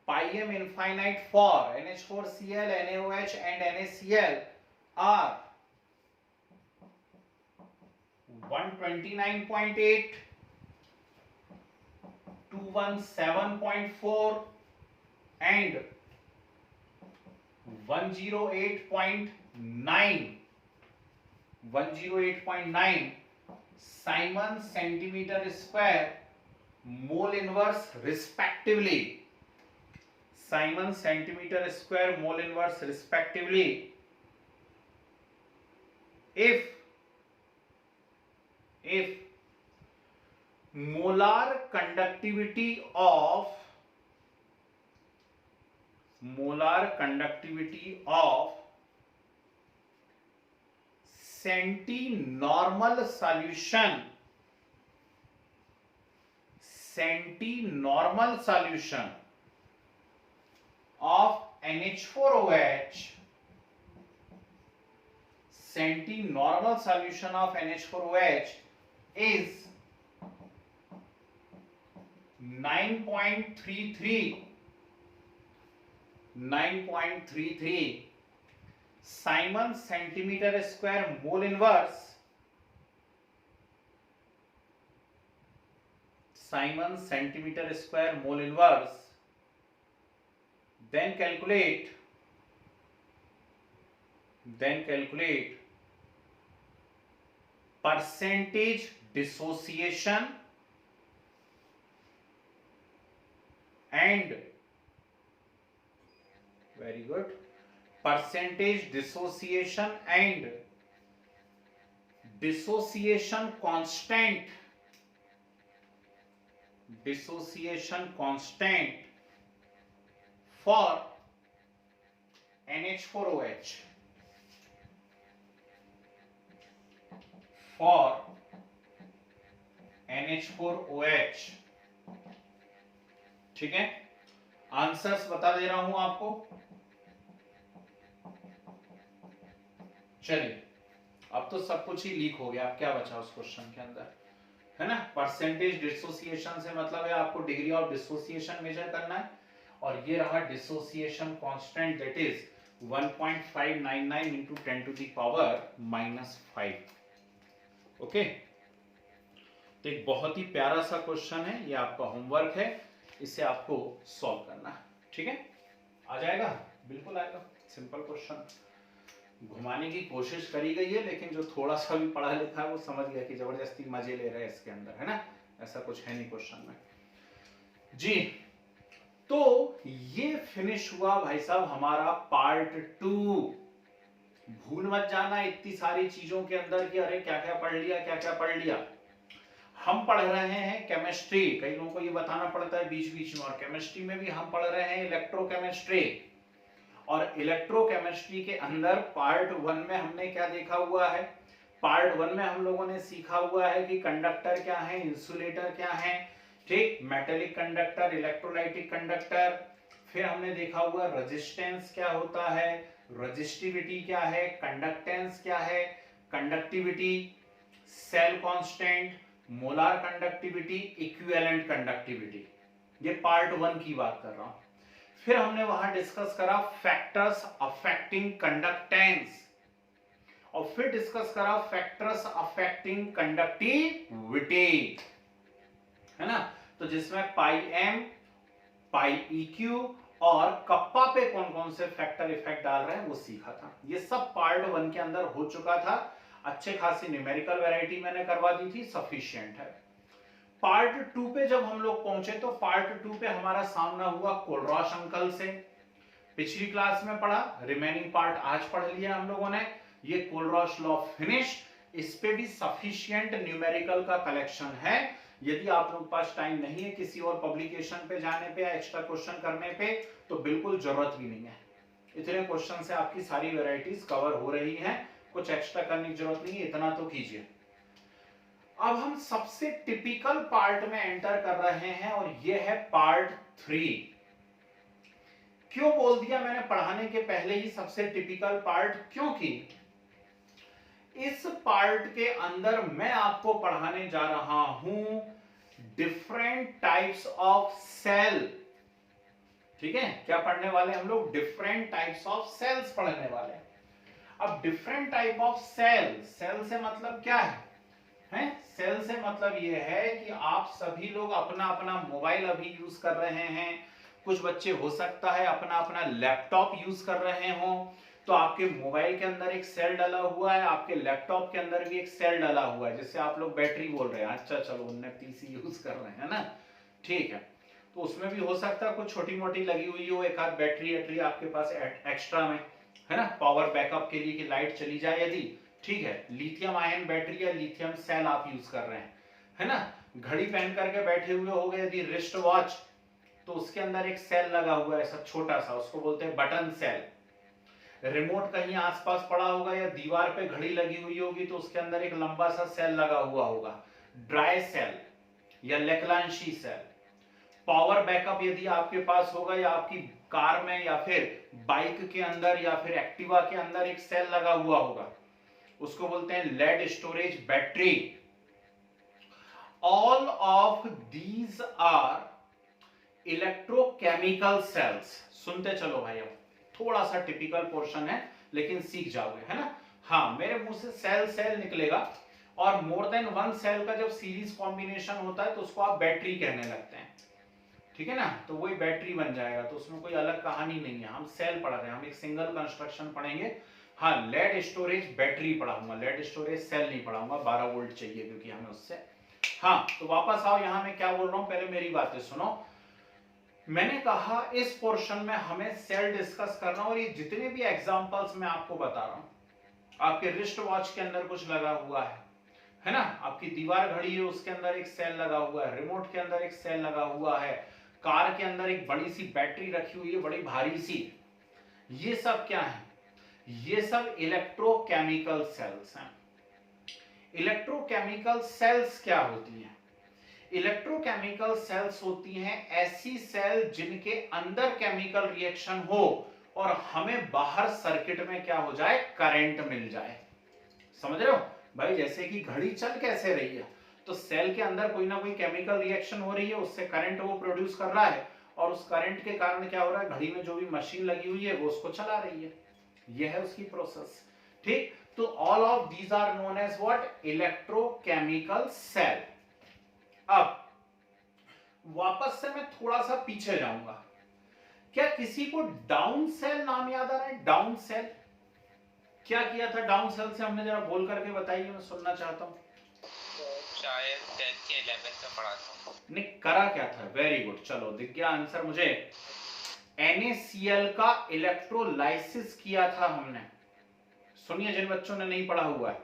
pi m infinite for NH4Cl, NaOH and NaCl are 129.8, 217.4 and 108.9 Simon centimeter square mole inverse respectively. Simon centimeter square mole inverse respectively if molar conductivity of centinormal solution of NH4OH centinormal solution of NH4OH is 9.33 Simon centimeter square mole inverse then calculate percentage dissociation and very good percentage dissociation and dissociation constant for NH4OH ठीक है। Answers बता दे रहा हूं आपको। चलिए अब तो सब कुछ ही लीक हो गया, अब क्या बचा उस क्वेश्चन के अंदर, है ना। परसेंटेज डिसोसिएशन से मतलब है आपको डिग्री ऑफ डिसोसिएशन मेजर करना है और ये रहा dissociation constant that is 1.599 into 10 to the power -5। Okay, तो एक बहुत ही प्यारा सा क्वेश्चन है, ये आपका होमवर्क है, इसे आपको सॉल्व करना है, ठीक है। आ जाएगा, बिल्कुल आएगा, सिंपल क्वेश्चन। घुमाने की कोशिश करी गई है लेकिन जो थोड़ा सा भी पढ़ा लिखा है वो समझ गया कि जबरदस्ती मजे ले रहे हैं इसके अंदर, है ना। ऐसा कुछ है नहीं क्वेश्चन में जी। तो ये फिनिश हुआ भाई साहब हमारा पार्ट 2। भूल मत जाना इतनी सारी चीजों के अंदर कि अरे क्या क्या पढ़ लिया। हम पढ़ रहे हैं केमिस्ट्री, कई लोगों को ये बताना पड़ता है बीच बीच में, और केमिस्ट्री में भी हम पढ़ रहे हैं इलेक्ट्रोकेमिस्ट्री। और इलेक्ट्रोकेमिस्ट्री के अंदर पार्ट 1 में हमने क्या देखा हुआ है, पार्ट 1 में हम लोगों ने सीखा हुआ है कि कंडक्टर क्या है, इंसुलेटर क्या है, ठीक, मेटेलिक कंडक्टर, इलेक्ट्रोलाइटिक कंडक्टर। फिर हमने देखा हुआ रेजिस्टेंस क्या होता है, रेजिस्टिविटी क्या है, कंडक्टेंस क्या है, conductivity, cell constant, molar conductivity, equivalent conductivity. ये पार्ट 1 की बात कर रहा हूं। फिर हमने वहां डिस्कस करा फैक्टर्स अफेक्टिंग कंडक्टेंस, और फिर डिस्कस करा फैक्टर्स अफेक्टिंग कंडक्टिविटी, है ना। तो जिसमें पाई एम, पाई इक्यू और कप्पा पे कौन कौन से फैक्टर इफेक्ट डाल रहे हैं वो सीखा था। ये सब पार्ट 1 के अंदर हो चुका था। अच्छे खासी न्यूमेरिकल वैरायटी मैंने करवा दी थी, सफिशिएंट है। पार्ट 2 पे जब हम लोग पहुंचे तो पार्ट 2 पे हमारा सामना हुआ कोलरॉश अंकल से। पिछली क्लास में पढ़ा, रिमेनिंग पार्ट आज पढ़ लिया हम लोगों ने। ये कोलरॉश लॉ फिनिश, इस पे भी सफिशिएंट न्यूमेरिकल का कलेक्शन है। यदि आप लोगों के पास टाइम नहीं है किसी और पब्लिकेशन पे जाने पे या एक्स्ट्रा क्वेश्चन करने पे, तो बिल्कुल जरूरत भी नहीं है। इतने क्वेश्चन से आपकी सारी वैरायटीज कवर हो रही हैं, कुछ एक्स्ट्रा करने की जरूरत नहीं है, इतना तो कीजिए। अब हम सबसे टिपिकल पार्ट में एंटर कर रहे हैं और ये है पार्ट 3। क्यों बोल दिया मैंने पढ़ाने के पहले ही सबसे टिपिकल पार्ट, क्योंकि इस पार्ट के अंदर मैं आपको पढ़ाने जा रहा हूं डिफरेंट टाइप्स ऑफ सेल, ठीक है, क्या पढ़ने वाले हम लोग? डिफरेंट टाइप्स ऑफ सेल्स पढ़ने वाले हैं। अब different type of cell, cell से मतलब क्या है? सेल से मतलब ये है कि आप सभी लोग अपना अपना मोबाइल अभी यूज कर रहे हैं, कुछ बच्चे हो सकता है अपना अपना लैपटॉप यूज कर रहे हो, तो आपके मोबाइल के अंदर एक सेल डला हुआ है, आपके लैपटॉप के अंदर भी एक सेल डला हुआ है, जिससे आप लोग बैटरी बोल रहे हैं। अच्छा चलो, उनने पीसी यूज कर रहे हैं ना, ठीक है, तो उसमें भी हो सकता है कुछ छोटी मोटी लगी हुई हो, एक आध बैटरी आपके पास एक्स्ट्रा में, है ना, पावर बैकअप के लिए कि लाइट चली जाए यदि, ठीक है, लिथियम आयन बैटरी या लिथियम सेल आप यूज कर रहे हैं, है ना। घड़ी पहन करके बैठे हुए हो गए यदि, रिस्ट वॉच, तो उसके अंदर एक सेल लगा हुआ है ऐसा छोटा सा, उसको बोलते हैं बटन सेल। रिमोट कहीं आसपास पड़ा होगा या दीवार पे घड़ी लगी हुई होगी, तो उसके अंदर एक लंबा सा सेल लगा हुआ होगा, ड्राई सेल या लेक्लांशी सेल। पावर बैकअप यदि आपके पास होगा, या आपकी कार में या फिर बाइक के अंदर या फिर एक्टिवा के अंदर एक सेल लगा हुआ होगा, उसको बोलते हैं lead storage battery. All of these are electrochemical cells. सुनते चलो भाई, अब थोड़ा सा टिपिकल पोर्शन है लेकिन सीख जाओगे, है ना। हाँ, मेरे मुंह से सेल सेल निकलेगा, और मोर देन वन सेल का जब सीरीज कॉम्बिनेशन होता है तो उसको आप बैटरी कहने लगते हैं, ठीक है ना, तो वही बैटरी बन जाएगा, तो उसमें कोई अलग कहानी नहीं है। हम सेल पढ़ रहे हैं, हम एक सिंगल कंस्ट्रक्शन पढ़ेंगे। हाँ, लेड स्टोरेज बैटरी पढ़ाऊंगा, लेड स्टोरेज सेल नहीं पढ़ाऊंगा, 12 वोल्ट चाहिए क्योंकि हमें उससे। हाँ, तो वापस आओ, यहां मैं क्या बोल रहा हूं, पहले मेरी बातें सुनो। मैंने कहा इस पोर्शन में हमें सेल डिस्कस करना, और ये जितने भी एग्जांपल्स मैं आपको बता रहा हूं, आपके रिस्ट वॉच के अंदर कुछ लगा हुआ है ना, आपकी दीवार घड़ी है उसके अंदर एक सेल लगा हुआ है, रिमोट के अंदर एक सेल लगा हुआ है, कार के अंदर एक बड़ी सी बैटरी रखी हुई है, बड़ी भारी सी। ये सब क्या है? ये सब इलेक्ट्रोकेमिकल सेल्स हैं। इलेक्ट्रोकेमिकल सेल्स क्या होती हैं? इलेक्ट्रोकेमिकल सेल्स होती हैं ऐसी सेल जिनके अंदर केमिकल रिएक्शन हो और हमें बाहर सर्किट में क्या हो जाए, करंट मिल जाए। समझ रहे हो भाई? जैसे कि घड़ी चल कैसे रही है, तो सेल के अंदर कोई ना कोई केमिकल रिएक्शन हो रही है, उससे करंट वो प्रोड्यूस कर रहा है, और उस करंट के कारण क्या हो रहा है, घड़ी में जो भी मशीन लगी हुई है वो उसको चला रही है। यह है उसकी प्रोसेस, ठीक। तो all of these are known as what? Electrochemical cell. अब वापस से मैं थोड़ा सा पीछे जाऊंगा। क्या किसी को डाउन सेल नाम याद आ रहा है? डाउन सेल क्या किया था? डाउन सेल से हमने, जरा बोल करके बताइए, मैं सुनना चाहता हूं। शायद 10th या 11th में पढ़ा था। नहीं, करा क्या था? वेरी गुड, चलो दिख गया आंसर मुझे। NaCl का इलेक्ट्रोलाइसिस किया था हमने। सुनिए, जिन बच्चों ने नहीं पढ़ा हुआ है,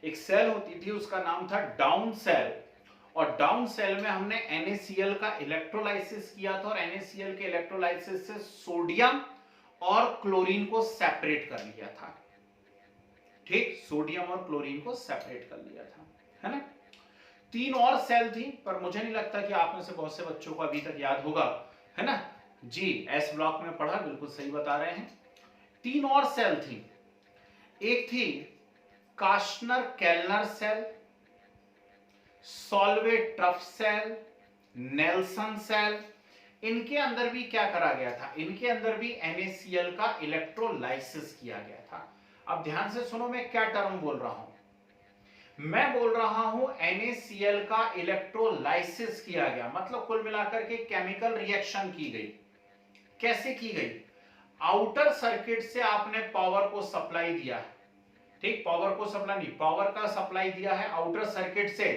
एक सेल होती थी उसका नाम था डाउन सेल, और डाउन सेल में हमने NaCl का इलेक्ट्रोलाइसिस किया था, और NaCl के इलेक्ट्रोलाइसिस से सोडियम और क्लोरीन को सेपरेट कर लिया था, ठीक। सोडियम और क्लोरीन को सेपरेट कर लिया था, है ना। 3 और सेल थी, पर मुझे नहीं लगता कि आप में से बहुत से बच्चों को अभी तक याद होगा, है ना जी। एस ब्लॉक में पढ़ा, बिल्कुल सही बता रहे हैं। 3 और सेल थी। एक थी Castner Kellner cell, Solvay trough cell, Nelson cell. इनके अंदर भी क्या करा गया था? इनके अंदर भी NaCl का इलेक्ट्रोलाइसिस किया गया था। अब ध्यान से सुनो, मैं क्या टर्म बोल रहा हूं। मैं बोल रहा हूं NaCl का इलेक्ट्रोलाइसिस किया गया, मतलब कुल मिलाकर के केमिकल रिएक्शन की गई। कैसे की गई? आउटर सर्किट से आपने पावर को सप्लाई दिया है, ठीक। पावर को सप्लाई नहीं, पावर का सप्लाई दिया है आउटर सर्किट से,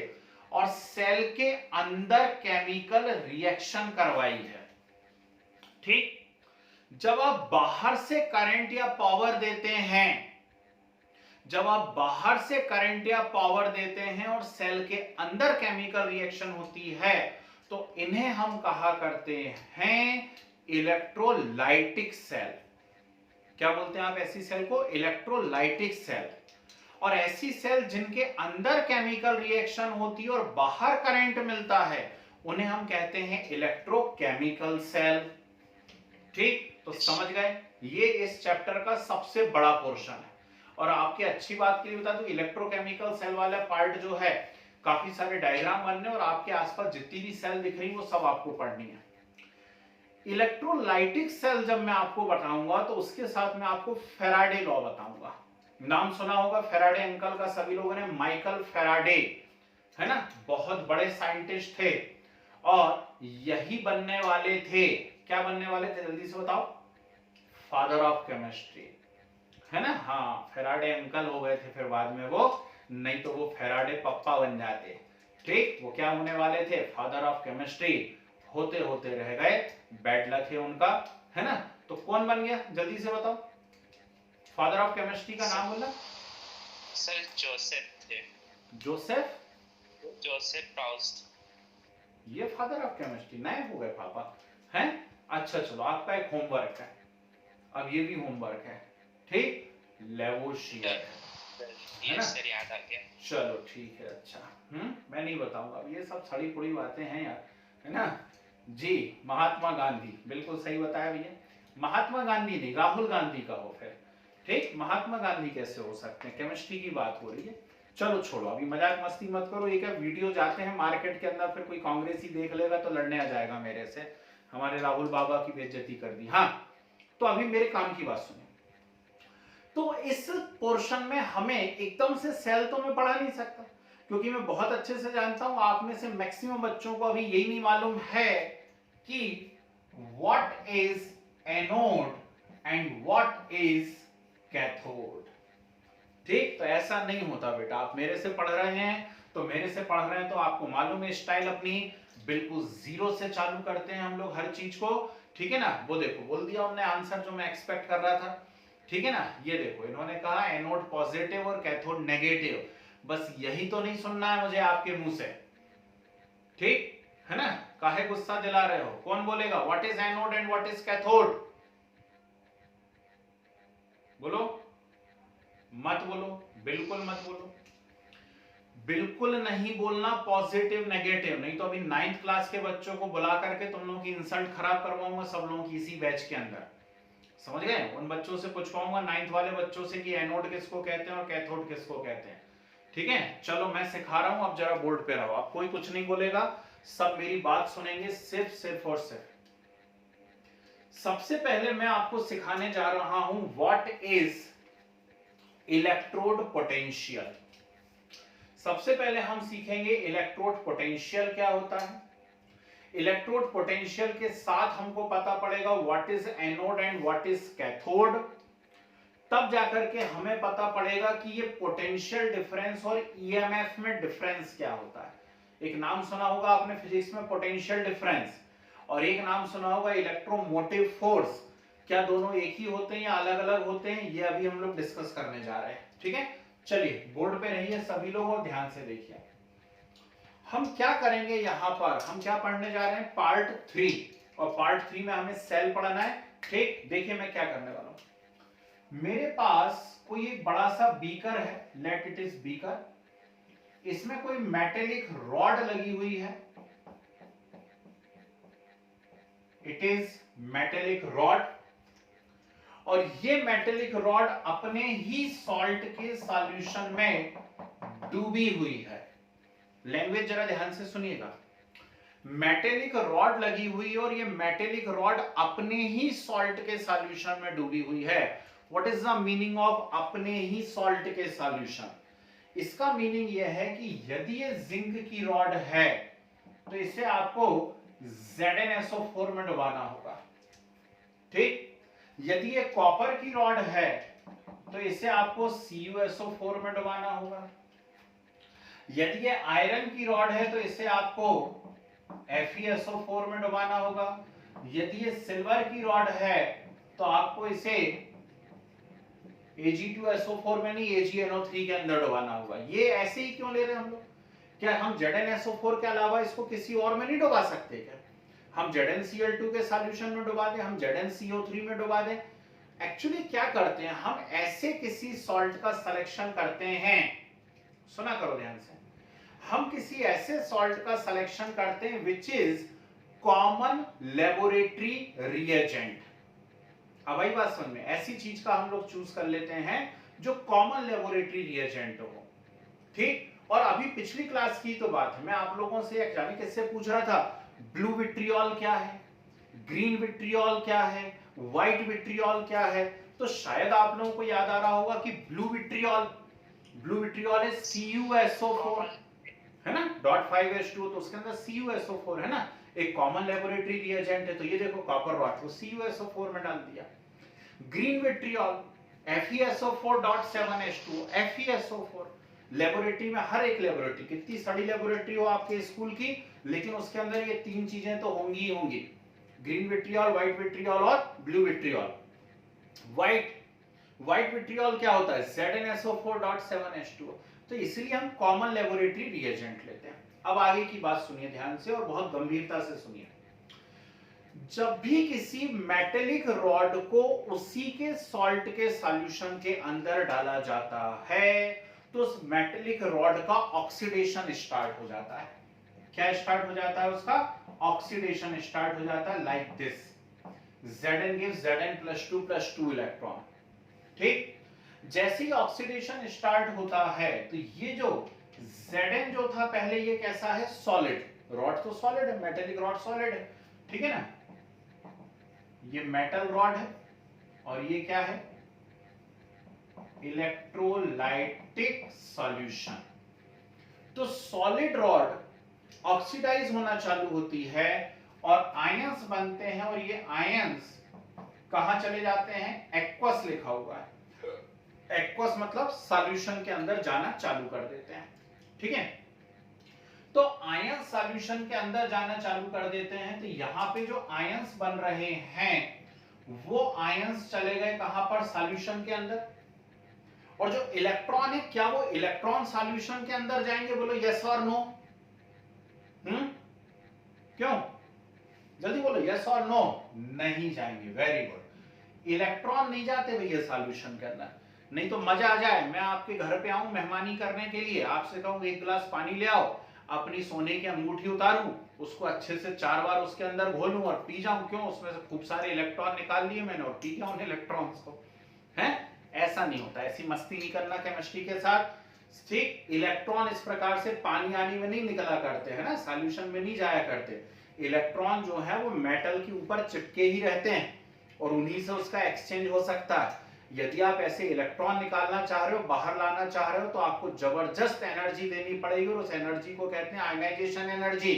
और सेल के अंदर केमिकल रिएक्शन करवाई है, ठीक। जब आप बाहर से करंट या पावर देते हैं, जब आप बाहर से करंट या पावर देते हैं और सेल के अंदर केमिकल रिएक्शन होती है, तो इन्हें हम कहा करते हैं इलेक्ट्रोलाइटिक सेल। क्या बोलते हैं आप ऐसी सेल को? Electrolytic cell. और ऐसी सेल जिनके अंदर केमिकल रिएक्शन होती है और बाहर करंट मिलता है, उन्हें हम कहते हैं इलेक्ट्रोकेमिकल सेल, ठीक। तो समझ गए, ये इस चैप्टर का सबसे बड़ा पोर्शन है। और आपकी अच्छी बात के लिए बता दूं, इलेक्ट्रोकेमिकल सेल वाला पार्ट जो है, काफी सारे डायग्राम बनने, और आपके आसपास जितनी भी सेल दिख रही वो सब आपको पढ़नी है। इलेक्ट्रोलाइटिक सेल जब मैं आपको बताऊंगा तो उसके साथ में आपको फेराडे लॉ बताऊंगा। नाम सुना होगा फेराडे अंकल का सभी लोगों ने, माइकल फेराडे, है ना, बहुत बड़े साइंटिस्ट थे और यही बनने वाले थे, क्या बनने वाले थे जल्दी से बताओ, फादर ऑफ केमिस्ट्री, है ना। हाँ, फेराडे अंकल हो गए थे फिर बाद में वो, नहीं तो वो फेराडे पप्पा बन जाते। ठीक, वो क्या होने वाले थे, फादर ऑफ केमिस्ट्री, होते होते रह गए, बैड लक है उनका, है ना। तो कौन बन गया जल्दी से बताओ, फादर ऑफ केमिस्ट्री का नाम बोला। सर जोसेफ थे, जोसेफ, जोसेफ प्राउस्ट। ये फादर ऑफ केमिस्ट्री नए हो गए पापा, हैं। अच्छा चलो, आपका एक होमवर्क है, अब ये भी होमवर्क है, ठीक, लेवोशियर, है ना। सर याद आ गया। चलो ठीक है, अच्छा, मैं नहीं बताऊंगा, अब ये सब सड़ी पुड़ी बातें हैं यार, है ना जी। महात्मा गांधी, बिल्कुल सही बताया भैया, महात्मा गांधी नहीं, राहुल गांधी का हो फिर, ठीक, महात्मा गांधी कैसे हो सकते हैं, केमिस्ट्री की बात हो रही है। चलो छोड़ो, अभी मजाक मस्ती मत करो, एक वीडियो जाते हैं मार्केट के अंदर, फिर कोई कांग्रेसी देख लेगा तो लड़ने आ जाएगा मेरे से, हमारे राहुल बाबा की बेइज्जती कर दी। हाँ, तो अभी मेरे काम की बात सुनिए। तो इस पोर्शन में हमें एकदम से सेल तो मैं पढ़ा नहीं सकता, क्योंकि मैं बहुत अच्छे से जानता हूं आप में से मैक्सिमम बच्चों को अभी यही नहीं मालूम है कि what is anode and what is cathode. ठीक, तो ऐसा नहीं होता बेटा, आप मेरे से पढ़ रहे हैं तो मेरे से पढ़ रहे हैं तो आपको मालूम है स्टाइल अपनी बिल्कुल जीरो से चालू करते हैं हम लोग हर चीज को, ठीक है ना। वो देखो बोल दिया हमने आंसर जो मैं एक्सपेक्ट कर रहा था, ठीक है ना। ये देखो इन्होंने कहा एनोड पॉजिटिव और कैथोड नेगेटिव, बस यही तो नहीं सुनना है मुझे आपके मुंह से, ठीक है ना। काहे गुस्सा दिला रहे हो, कौन बोलेगा what is anode and what is cathode, बोलो, मत बोलो, बिल्कुल मत बोलो, बिल्कुल नहीं बोलना पॉजिटिव नेगेटिव, नहीं तो अभी 9th क्लास के बच्चों को बुला करके तुम लोगों की इंसल्ट खराब करवाऊंगा सब लोगों की इसी बैच के अंदर, समझ गए। उन बच्चों से पूछवाऊंगा 9th वाले बच्चों से कि एनोड किसको कहते हैं और कैथोड किसको कहते हैं, ठीक है। चलो मैं सिखा रहा हूं, अब जरा बोर्ड पे रहो, अब कोई कुछ नहीं बोलेगा, सब मेरी बात सुनेंगे सिर्फ और सिर्फ। सबसे पहले मैं आपको सिखाने जा रहा हूं व्हाट इज इलेक्ट्रोड पोटेंशियल। सबसे पहले हम सीखेंगे इलेक्ट्रोड पोटेंशियल क्या होता है। इलेक्ट्रोड पोटेंशियल के साथ हमको पता पड़ेगा what is anode and what is cathode, तब जाकर के हमें पता पड़ेगा कि ये पोटेंशियल डिफरेंस और ईएमएफ में डिफरेंस क्या होता है। एक नाम सुना होगा आपने फिजिक्स में पोटेंशियल डिफरेंस, और एक नाम सुना होगा इलेक्ट्रोमोटिव फोर्स, क्या दोनों एक ही होते हैं या अलग अलग होते हैं, ये अभी हम लोग डिस्कस करने जा रहे हैं, ठीक है। चलिए बोर्ड पे रहिए सभी लोग और ध्यान से देखिए, हम क्या करेंगे यहां पर, हम क्या पढ़ने जा रहे हैं पार्ट 3, और पार्ट 3 में हमें सेल पढ़ना है, ठीक। देखिए मैं क्या करने वाला हूं, मेरे पास कोई एक बड़ा सा बीकर है, लेट इट इज बीकर, इसमें कोई मेटेलिक रॉड लगी हुई है, इट इज मेटेलिक रॉड, और ये मेटेलिक रॉड अपने ही सॉल्ट के सॉल्यूशन में डूबी हुई है। लैंग्वेज जरा ध्यान से सुनिएगा, मेटेलिक रॉड लगी हुई और ये मेटेलिक रॉड अपने ही सॉल्ट के सॉल्यूशन में डूबी हुई है। What is the meaning of अपने ही सॉल्ट के सॉल्यूशन, इसका मीनिंग यह है कि यदि ये जिंक की रॉड है तो इसे आपको ZnSO4 में डुबाना होगा, ठीक। यदि ये कॉपर की रॉड है तो इसे आपको CuSO4 में डुबाना होगा, यदि ये आयरन की रॉड है तो इसे आपको FeSO4 में डुबाना होगा, यदि ये सिल्वर की रॉड है तो आपको इसे Ag2SO4 में नहीं AgNO3 के अंदर डुबाना होगा। ये ऐसे ही क्यों ले रहे हैं हम लोग, क्या हम ZnSO4 के अलावा इसको किसी और में नहीं डुबा सकते क्या, हम ZnCl2 के सॉल्यूशन में डुबा दें, हम ZnCO3 में डुबा दें। एक्चुअली क्या करते हैं हम, ऐसे किसी सॉल्ट का सिलेक्शन करते हैं, सुना करो ध्यान से, हम किसी ऐसे सॉल्ट का सिलेक्शन करते हैं which is common laboratory reagent. अब वही बात समझ में, ऐसी चीज का हम लोग चूज कर लेते हैं जो कॉमन लेबोरेटरी रिएजेंट हो, ठीक। और अभी पिछली क्लास की तो बात है, मैं आप लोगों से जाने किससे पूछ रहा था, ब्लू विट्रियोल क्या है, ग्रीन विट्रियोल क्या है, व्हाइट विट्रियोल क्या है। तो शायद आप लोगों को याद आ रहा होगा कि ब्लू विट्रियोल इज CuSO4 है ना, .5H2, तो उसके अंदर CuSO4 है ना, एक कॉमन लेबोरेटरी रिएजेंट है। तो ये देखो कॉपर रॉड को CuSO4 में डाल दिया। Green vitriol FeSO4.7H2, FeSO4 laboratory में, हर एक लेबोरेटरी, कितनी सारी लेबोरेटरी हो आपके स्कूल की, लेकिन उसके अंदर ये तीन चीजें तो होंगी ही होंगी, ग्रीन विट्रियोल, व्हाइट विट्रियोल और ब्लू विट्रियोल। व्हाइट विट्रियोल क्या होता है, ZnSO4.7H2। तो इसलिए हम कॉमन लेबोरेटरी रिएजेंट लेते हैं। अब आगे की बात सुनिए ध्यान से और बहुत गंभीरता से सुनिए। जब भी किसी मेटेलिक रॉड को उसी के सॉल्ट के सॉल्यूशन के अंदर डाला जाता है तो उस मेटेलिक रॉड का ऑक्सीडेशन स्टार्ट हो जाता है। क्या स्टार्ट हो जाता है उसका, ऑक्सीडेशन स्टार्ट हो जाता है like this, Zn gives Zn+2+2 electron. ठीक, जैसे ही ऑक्सीडेशन स्टार्ट होता है तो ये जो Zn जो था पहले, ये कैसा है, सॉलिड, रॉड तो सॉलिड है, मेटेलिक रॉड सॉलिड है, ठीक है ना, ये मेटल रॉड है और ये क्या है, इलेक्ट्रोलाइटिक सॉल्यूशन। तो सॉलिड रॉड ऑक्सीडाइज होना चालू होती है और आयंस बनते हैं, और ये आयंस कहां चले जाते हैं, एक्वस लिखा हुआ है, एक्वस मतलब सॉल्यूशन के अंदर जाना चालू कर देते हैं। ठीक है, तो आयंस सॉल्यूशन के अंदर जाना चालू कर देते हैं। तो यहां पे जो आयंस बन रहे हैं वो आयंस चले गए कहां पर, सॉल्यूशन के अंदर। और जो इलेक्ट्रॉन है, क्या वो इलेक्ट्रॉन सॉल्यूशन के अंदर जाएंगे, बोलो यस और नो। क्यों, जल्दी बोलो, यस और नो, नहीं जाएंगे। वेरी गुड, इलेक्ट्रॉन नहीं जाते भैया सॉल्यूशन के अंदर। नहीं तो मजा आ जाए, मैं आपके घर पे आऊं मेहमानी करने के लिए, आपसे कहूं एक गिलास पानी ले आओ, अपनी सोने की अंगूठी उतारूं, उसको अच्छे से 4 बार उसके अंदर घोलूं और पी जाऊं। क्यों, उसमें से खूब सारे इलेक्ट्रॉन निकाल लिए मैंने और पी जाऊं इलेक्ट्रॉन्स को, हैं? ऐसा नहीं होता, ऐसी मस्ती नहीं करना केमिस्ट्री के साथ। ठीक, इलेक्ट्रॉन इस प्रकार से पानी आने में नहीं निकला करते है ना, सॉल्यूशन में नहीं जाया करते। इलेक्ट्रॉन जो है वो मेटल के ऊपर चिपके ही रहते हैं और उन्हीं से उसका एक्सचेंज हो सकता है। यदि आप ऐसे इलेक्ट्रॉन निकालना चाह रहे हो, बाहर लाना चाह रहे हो, तो आपको जबरदस्त एनर्जी देनी पड़ेगी और उस एनर्जी को कहते हैं आयनाइजेशन एनर्जी।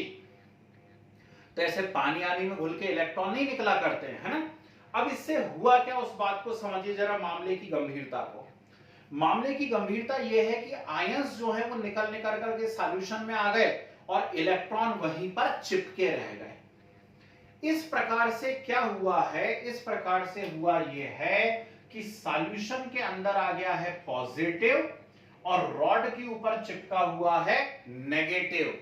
तो ऐसे पानी आने में घुल के इलेक्ट्रॉन नहीं निकला करते हैं, है ना। अब इससे हुआ क्या, उस बात को समझिए जरा, मामले की गंभीरता को। मामले की गंभीरता यह है कि आयंस जो है वो निकल निकल करके सॉल्यूशन में आ गए और इलेक्ट्रॉन वहीं पर चिपके रह गए। इस प्रकार से क्या हुआ है, इस प्रकार से हुआ यह है कि सॉल्यूशन के अंदर आ गया है पॉजिटिव और रॉड के ऊपर चिपका हुआ है नेगेटिव।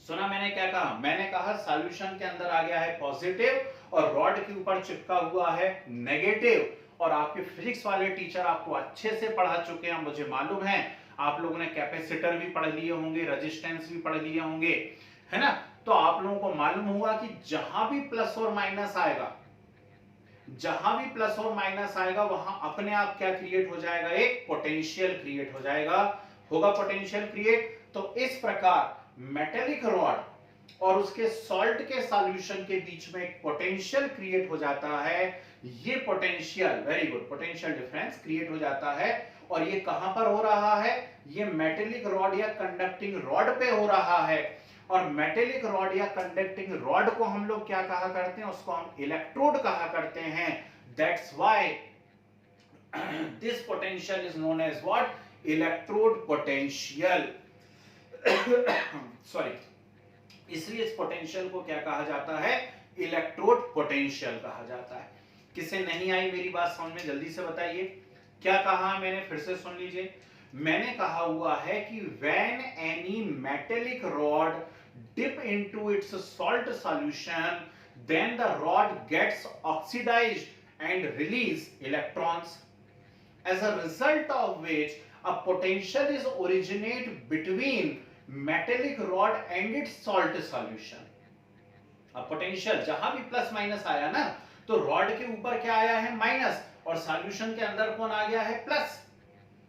सुना मैंने क्या कहा, मैंने कहा सॉल्यूशन के अंदर आ गया है पॉजिटिव और रॉड के ऊपर चिपका हुआ है नेगेटिव। और आपके फिजिक्स वाले टीचर आपको अच्छे से पढ़ा चुके हैं, मुझे मालूम है। आप लोगों ने कैपेसिटर भी पढ़ लिए होंगे, रेजिस्टेंस भी पढ़ लिए होंगे, है ना। तो आप लोगों को मालूम होगा कि जहां भी प्लस और माइनस आएगा, जहां भी प्लस और माइनस आएगा वहां अपने आप क्या क्रिएट हो जाएगा, एक पोटेंशियल क्रिएट हो जाएगा, होगा पोटेंशियल क्रिएट। तो इस प्रकार मेटेलिक रॉड और उसके सॉल्ट के सॉल्यूशन के बीच में एक पोटेंशियल क्रिएट हो जाता है। ये potential, very good, potential difference create हो जाता है। और ये कहां पर हो रहा है, ये मेटेलिक रॉड या कंडक्टिंग रॉड पे हो रहा है। और मेटेलिक रॉड या कंडक्टिंग रॉड को हम लोग क्या कहा करते हैं, उसको हम इलेक्ट्रोड कहा करते हैं। That's why this potential is known as what, electrode potential. Sorry, इसलिए इस पोटेंशियल को क्या कहा जाता है, इलेक्ट्रोड पोटेंशियल कहा जाता है। किसे नहीं आई मेरी बात समझ में, जल्दी से बताइए क्या कहा मैंने, फिर से सुन लीजिए। मैंने कहा हुआ है कि when any metallic rod dip into its salt solution, then the rod gets oxidized and release electrons, as a result of which a potential is originate between metallic rod and its salt solution। अब potential जहां भी plus minus आया ना, तो rod के ऊपर क्या आया है, माइनस, और सॉल्यूशन के अंदर कौन आ गया है, प्लस।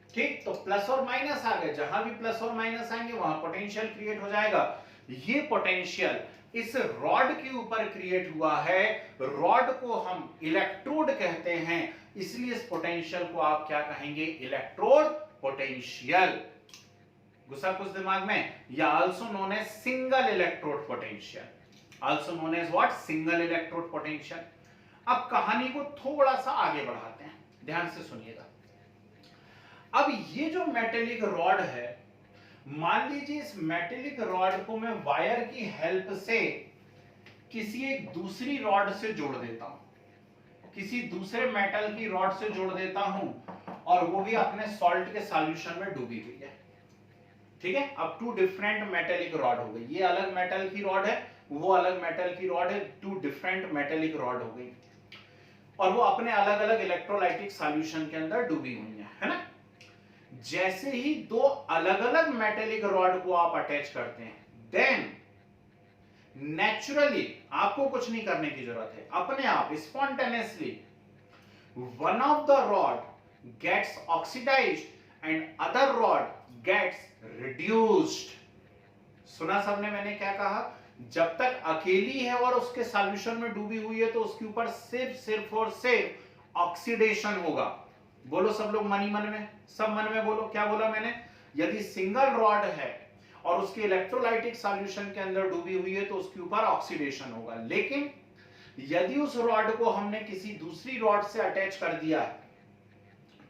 ठीक, तो प्लस और माइनस आ गए, जहां भी प्लस और माइनस आएंगे वहां पोटेंशियल क्रिएट हो जाएगा। ये पोटेंशियल इस रॉड के ऊपर क्रिएट हुआ है, रॉड को हम इलेक्ट्रोड कहते हैं, इसलिए इस पोटेंशियल को आप क्या कहेंगे, इलेक्ट्रोड पोटेंशियल। गुस्सा कुछ दिमाग में, या also known as single electrode potential, also known as what, single electrode potential. अब कहानी को थोड़ा सा आगे बढ़ाते हैं, ध्यान से सुनिएगा। अब ये जो मेटेलिक रॉड है, मान लीजिए इस मेटेलिक रॉड को मैं वायर की हेल्प से किसी एक दूसरी रॉड से जोड़ देता हूं, किसी दूसरे मेटल की रॉड से जोड़ देता हूं, और वो भी अपने सॉल्ट के सॉल्यूशन में डूबी हुई है, ठीक है। अब टू डिफरेंट मेटेलिक रॉड हो गई, ये अलग मेटल की रॉड है, वो अलग मेटल की रॉड है, टू डिफरेंट मेटेलिक रॉड हो गई, और वो अपने अलग अलग इलेक्ट्रोलाइटिक सॉल्यूशन के अंदर डूबी हुई है ना। जैसे ही दो अलग अलग मेटेलिक रॉड को आप अटैच करते हैं, देन नेचुरली आपको कुछ नहीं करने की जरूरत है, अपने आप spontaneously one of the rod gets oxidised and other rod gets reduced. सुना सबने मैंने क्या कहा, जब तक अकेली है और उसके सॉल्यूशन में डूबी हुई है तो उसके ऊपर सिर्फ और सिर्फ ऑक्सीडेशन होगा। बोलो सब लोग मन ही मन में, सब मन में बोलो, क्या बोला मैंने, यदि सिंगल रॉड है और उसके इलेक्ट्रोलाइटिक सॉल्यूशन के अंदर डूबी हुई है तो उसके ऊपर ऑक्सीडेशन होगा। लेकिन यदि उस रॉड को हमने किसी दूसरी रॉड से अटैच कर दिया है,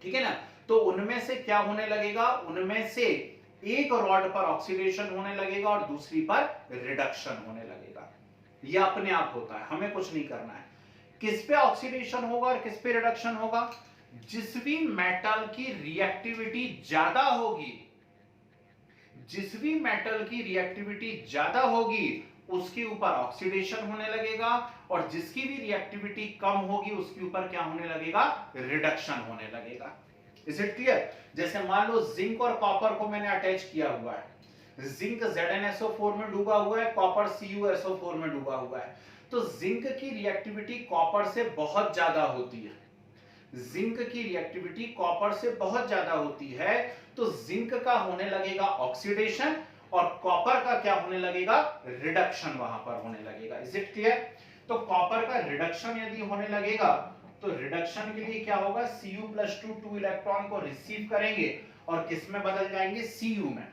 ठीक है ना, तो उनमें से क्या होने लगेगा, उनमें से एक रॉड पर ऑक्सीडेशन होने लगेगा और दूसरी पर रिडक्शन होने लगेगा। यह अपने आप होता है, हमें कुछ नहीं करना है। किस पे ऑक्सीडेशन होगा और किस पे रिडक्शन होगा, जिस भी मेटल की रिएक्टिविटी ज्यादा होगी, जिस भी मेटल की रिएक्टिविटी ज्यादा होगी उसके ऊपर ऑक्सीडेशन होने लगेगा, और जिसकी भी रिएक्टिविटी कम होगी उसके ऊपर क्या होने लगेगा, रिडक्शन होने लगेगा। Is it clear. जैसे मान लो जिंक और कॉपर को मैंने अटैच किया हुआ है, जिंक ZnSO4 में डूबा हुआ है, कॉपर CuSO4 में डूबा हुआ है, तो जिंक की रिएक्टिविटी कॉपर से बहुत ज्यादा होती है, जिंक की रिएक्टिविटी कॉपर से बहुत ज्यादा होती है, तो जिंक का होने लगेगा ऑक्सीडेशन और कॉपर का क्या होने लगेगा, रिडक्शन वहां पर होने लगेगा। Is it clear. तो कॉपर का रिडक्शन यदि होने लगेगा तो रिडक्शन के लिए क्या होगा, Cu+2 2 इलेक्ट्रॉन को रिसीव करेंगे और किस में बदल जाएंगे, Cu में।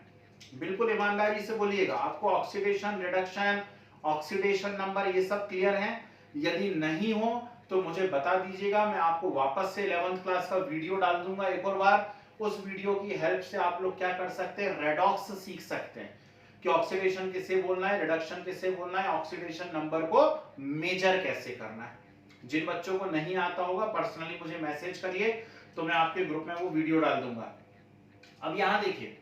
बिल्कुल ईमानदारी से बोलिएगा, आपको ऑक्सीडेशन, रिडक्शन, ऑक्सीडेशन नंबर ये सब क्लियर है। यदि नहीं हो तो मुझे बता दीजिएगा, मैं आपको वापस से 11th क्लास का वीडियो डाल दूंगा एक और बार। उस वीडियो की हेल्प से आप लोग क्या कर सकते हैं, रेडॉक्स सीख सकते हैं कि ऑक्सीडेशन किसे बोलना है, रिडक्शन किसे बोलना है, ऑक्सीडेशन नंबर को मेजर कैसे करना है। जिन बच्चों को नहीं आता होगा पर्सनली मुझे मैसेज करिए, तो मैं आपके ग्रुप में वो वीडियो डाल दूंगा। अब यहां देखिए,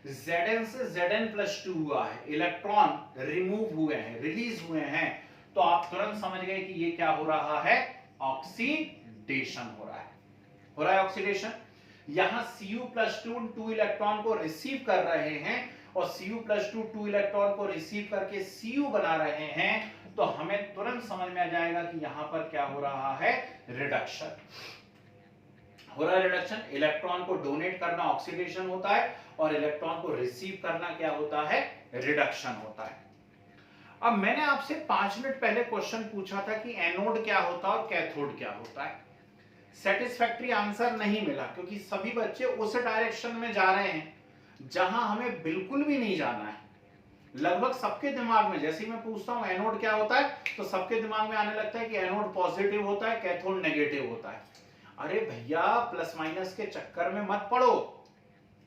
Zn से Zn+2 हुआ है, इलेक्ट्रॉन रिमूव हुए हैं, रिलीज हुए हैं, तो आप तुरंत समझ गए कि ये क्या हो रहा है, ऑक्सीडेशन हो रहा है, हो रहा है ऑक्सीडेशन। यहां Cu+2 2 इलेक्ट्रॉन को रिसीव कर रहे हैं और Cu+2 2 इलेक्ट्रॉन को रिसीव करके Cu बना रहे हैं, तो हमें तुरंत समझ में आ जाएगा कि यहां पर क्या हो रहा है, रिडक्शन हो रहा है। रिडक्शन, इलेक्ट्रॉन को डोनेट करना ऑक्सीडेशन होता है और इलेक्ट्रॉन को रिसीव करना क्या होता है, रिडक्शन होता है। अब मैंने आपसे 5 मिनट पहले क्वेश्चन पूछा था कि एनोड क्या होता है और कैथोड क्या होता है। सेटिस्फैक्टरी आंसर नहीं मिला क्योंकि सभी बच्चे उस डायरेक्शन में जा रहे हैं जहां हमें बिल्कुल भी नहीं जाना है। लगभग सबके दिमाग में जैसे ही मैं पूछता हूं एनोड क्या होता है, तो सबके दिमाग में आने लगता है कि एनोड पॉजिटिव होता है, कैथोड नेगेटिव होता है। अरे भैया, प्लस माइनस के चक्कर में मत पड़ो,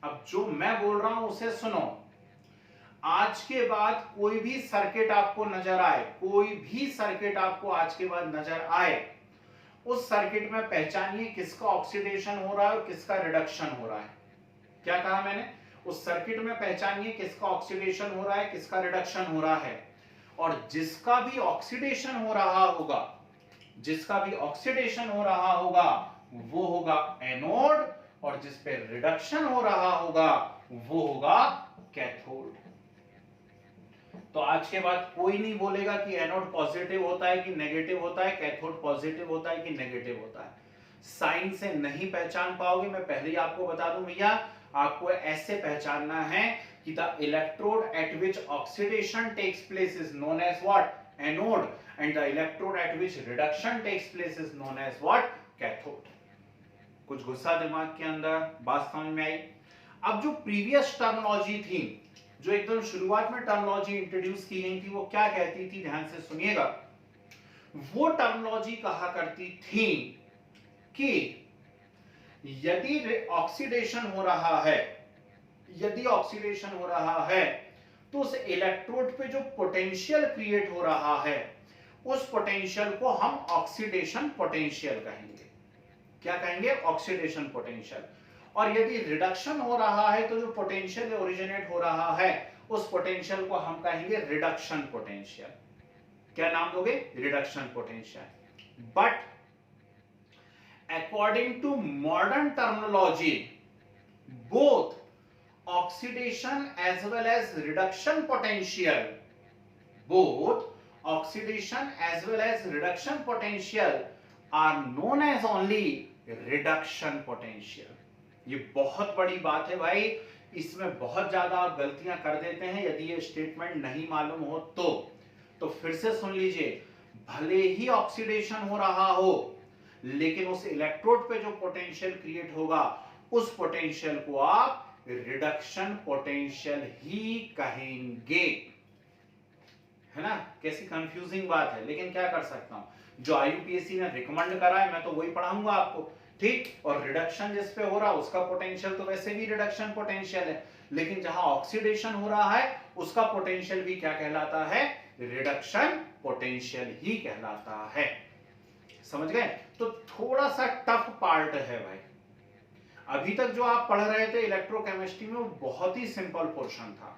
अब जो मैं बोल रहा हूं उसे सुनो। आज के बाद कोई भी सर्किट आपको नजर आए, कोई भी सर्किट आपको आज के बाद नजर आए, उस सर्किट में पहचानिए किसका ऑक्सीडेशन हो रहा है और किसका रिडक्शन हो रहा है। क्या कहा मैंने, उस सर्किट में पहचानिए किसका ऑक्सीडेशन हो रहा है, किसका रिडक्शन हो रहा है, और जिसका भी ऑक्सीडेशन हो रहा होगा, जिसका भी ऑक्सीडेशन हो रहा होगा वो होगा एनोड, और जिस पे रिडक्शन हो रहा होगा वो होगा कैथोड। तो आज के बाद कोई नहीं बोलेगा कि एनोड पॉजिटिव होता है कि नेगेटिव होता है, कैथोड पॉजिटिव होता है कि नेगेटिव होता है। साइन से नहीं पहचान पाओगे, मैं पहले ही आपको बता दूं भैया, आपको ऐसे पहचानना है कि the electrode at which oxidation takes place is known as what? Anode, and the electrode at which reduction takes place is known as what? Cathode. कुछ गुस्सा दिमाग के अंदर, बात समझ में आई? अब जो प्रीवियस टर्मिनोलॉजी थी, जो एकदम शुरुआत में टर्मिनोलॉजी इंट्रोड्यूस की गई थी, वो क्या कहती थी? ध्यान से सुनिएगा। वो टर्मिनोलॉजी कहा करती थी कि यदि ऑक्सीडेशन हो रहा है, यदि ऑक्सीडेशन हो रहा है, तो उस इलेक्ट्रोड पे जो पोटेंशियल क्रिएट हो रहा है, उस पोटेंशियल को हम ऑक्सीडेशन पोटेंशियल कहेंगे। क्या कहेंगे? Oxidation potential. और यदि रिडक्शन हो रहा है, तो जो पोटेंशियल ओरिजिनेट हो रहा है, उस पोटेंशियल को हम कहेंगे रिडक्शन पोटेंशियल। क्या नाम दोगे? Reduction potential. But according to modern terminology, both oxidation as well as reduction potential, both oxidation as well as reduction potential are known as only reduction potential. ये बहुत बड़ी बात है भाई, इसमें बहुत ज्यादा आप गलतियां कर देते हैं यदि ये स्टेटमेंट नहीं मालूम हो तो फिर से सुन लीजिए। भले ही ऑक्सीडेशन हो रहा हो, लेकिन उस इलेक्ट्रोड पे जो पोटेंशियल क्रिएट होगा, उस पोटेंशियल को आप रिडक्शन पोटेंशियल ही कहेंगे। है ना? कैसी कंफ्यूजिंग बात है, लेकिन क्या कर सकता हूं, जो आईयूपीएससी ने रिकमेंड करा है मैं तो वही पढ़ाऊंगा आपको, ठीक। और रिडक्शन जिस पे हो रहा है उसका पोटेंशियल तो वैसे भी रिडक्शन पोटेंशियल है, लेकिन जहां ऑक्सीडेशन हो रहा है उसका पोटेंशियल भी क्या कहलाता है? रिडक्शन पोटेंशियल ही कहलाता है। समझ गए? तो थोड़ा सा टफ पार्ट है भाई। अभी तक जो आप पढ़ रहे थे इलेक्ट्रोकेमिस्ट्री में, वो बहुत ही सिंपल पोर्शन था।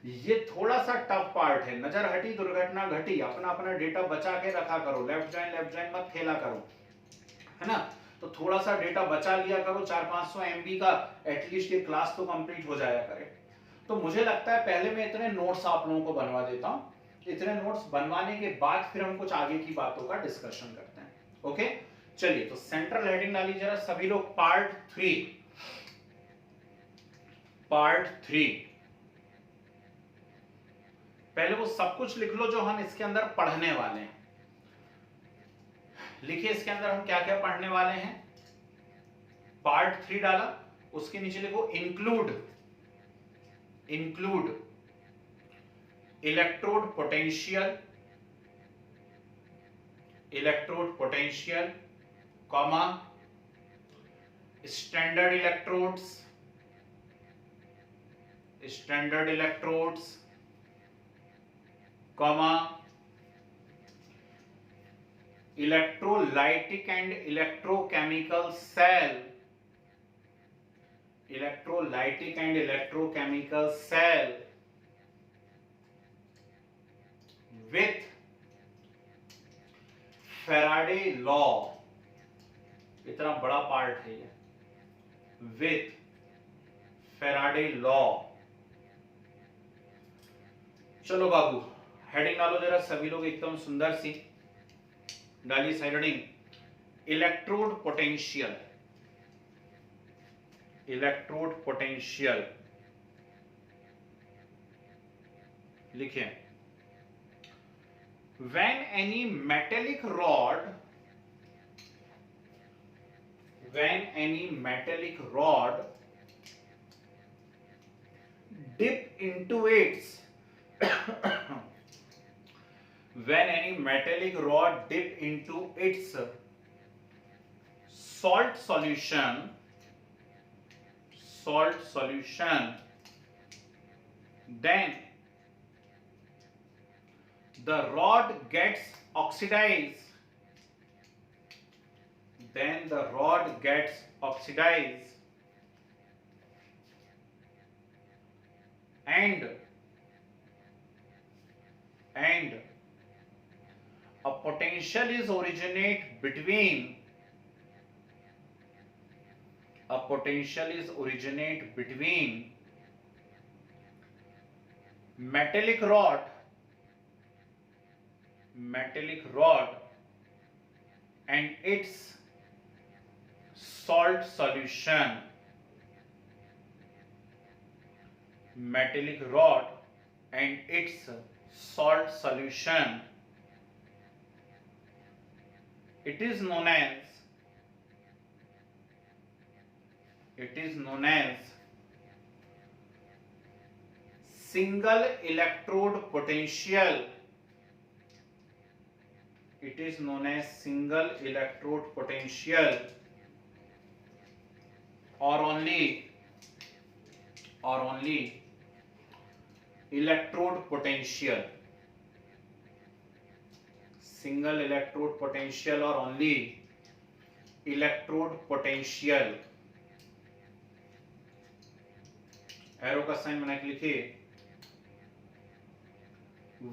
ये थोड़ा सा टफ पार्ट है। नजर हटी, दुर्घटना घटी, अपना अपना डेटा बचा के रखा करो, लेफ्ट ज्वाइन मत खेला करो, है ना? तो थोड़ा सा डेटा बचा लिया करो, 400-500 MB का, एटलीस्ट ये क्लास तो कंप्लीट हो जाया करे। तो मुझे लगता है पहले मैं इतने नोट्स आप लोगों को बनवा देता हूं। इतने नोट्स बनवाने के बाद फिर हम कुछ आगे की बातों का डिस्कशन करते हैं। ओके, चलिए। तो सेंट्रल हेडिंग डाली जरा सभी लोग, पार्ट 3। पहले वो सब कुछ लिख लो जो हम इसके अंदर पढ़ने वाले हैं। लिखिए इसके अंदर हम क्या क्या पढ़ने वाले हैं। पार्ट 3 डाला, उसके नीचे लिखो include electrode potential, comma standard electrodes, comma electrolytic and electrochemical cell, with Faraday law। इतना बड़ा पार्ट है ये, with Faraday law। चलो बाबू, हेडिंग डालो जरा सभी लोग, एकदम सुंदर सी डाली हेडिंग, इलेक्ट्रोड पोटेंशियल। लिखिए, when any metallic rod dip into its salt solution, then the rod gets oxidized, and a potential is originate between metallic rod and its salt solution, metallic rod and its salt solution, it is known as single electrode potential. It is known as single electrode potential, or only electrode potential. Single electrode potential or only electrode potential. Arrow का sign बना के लिखिए,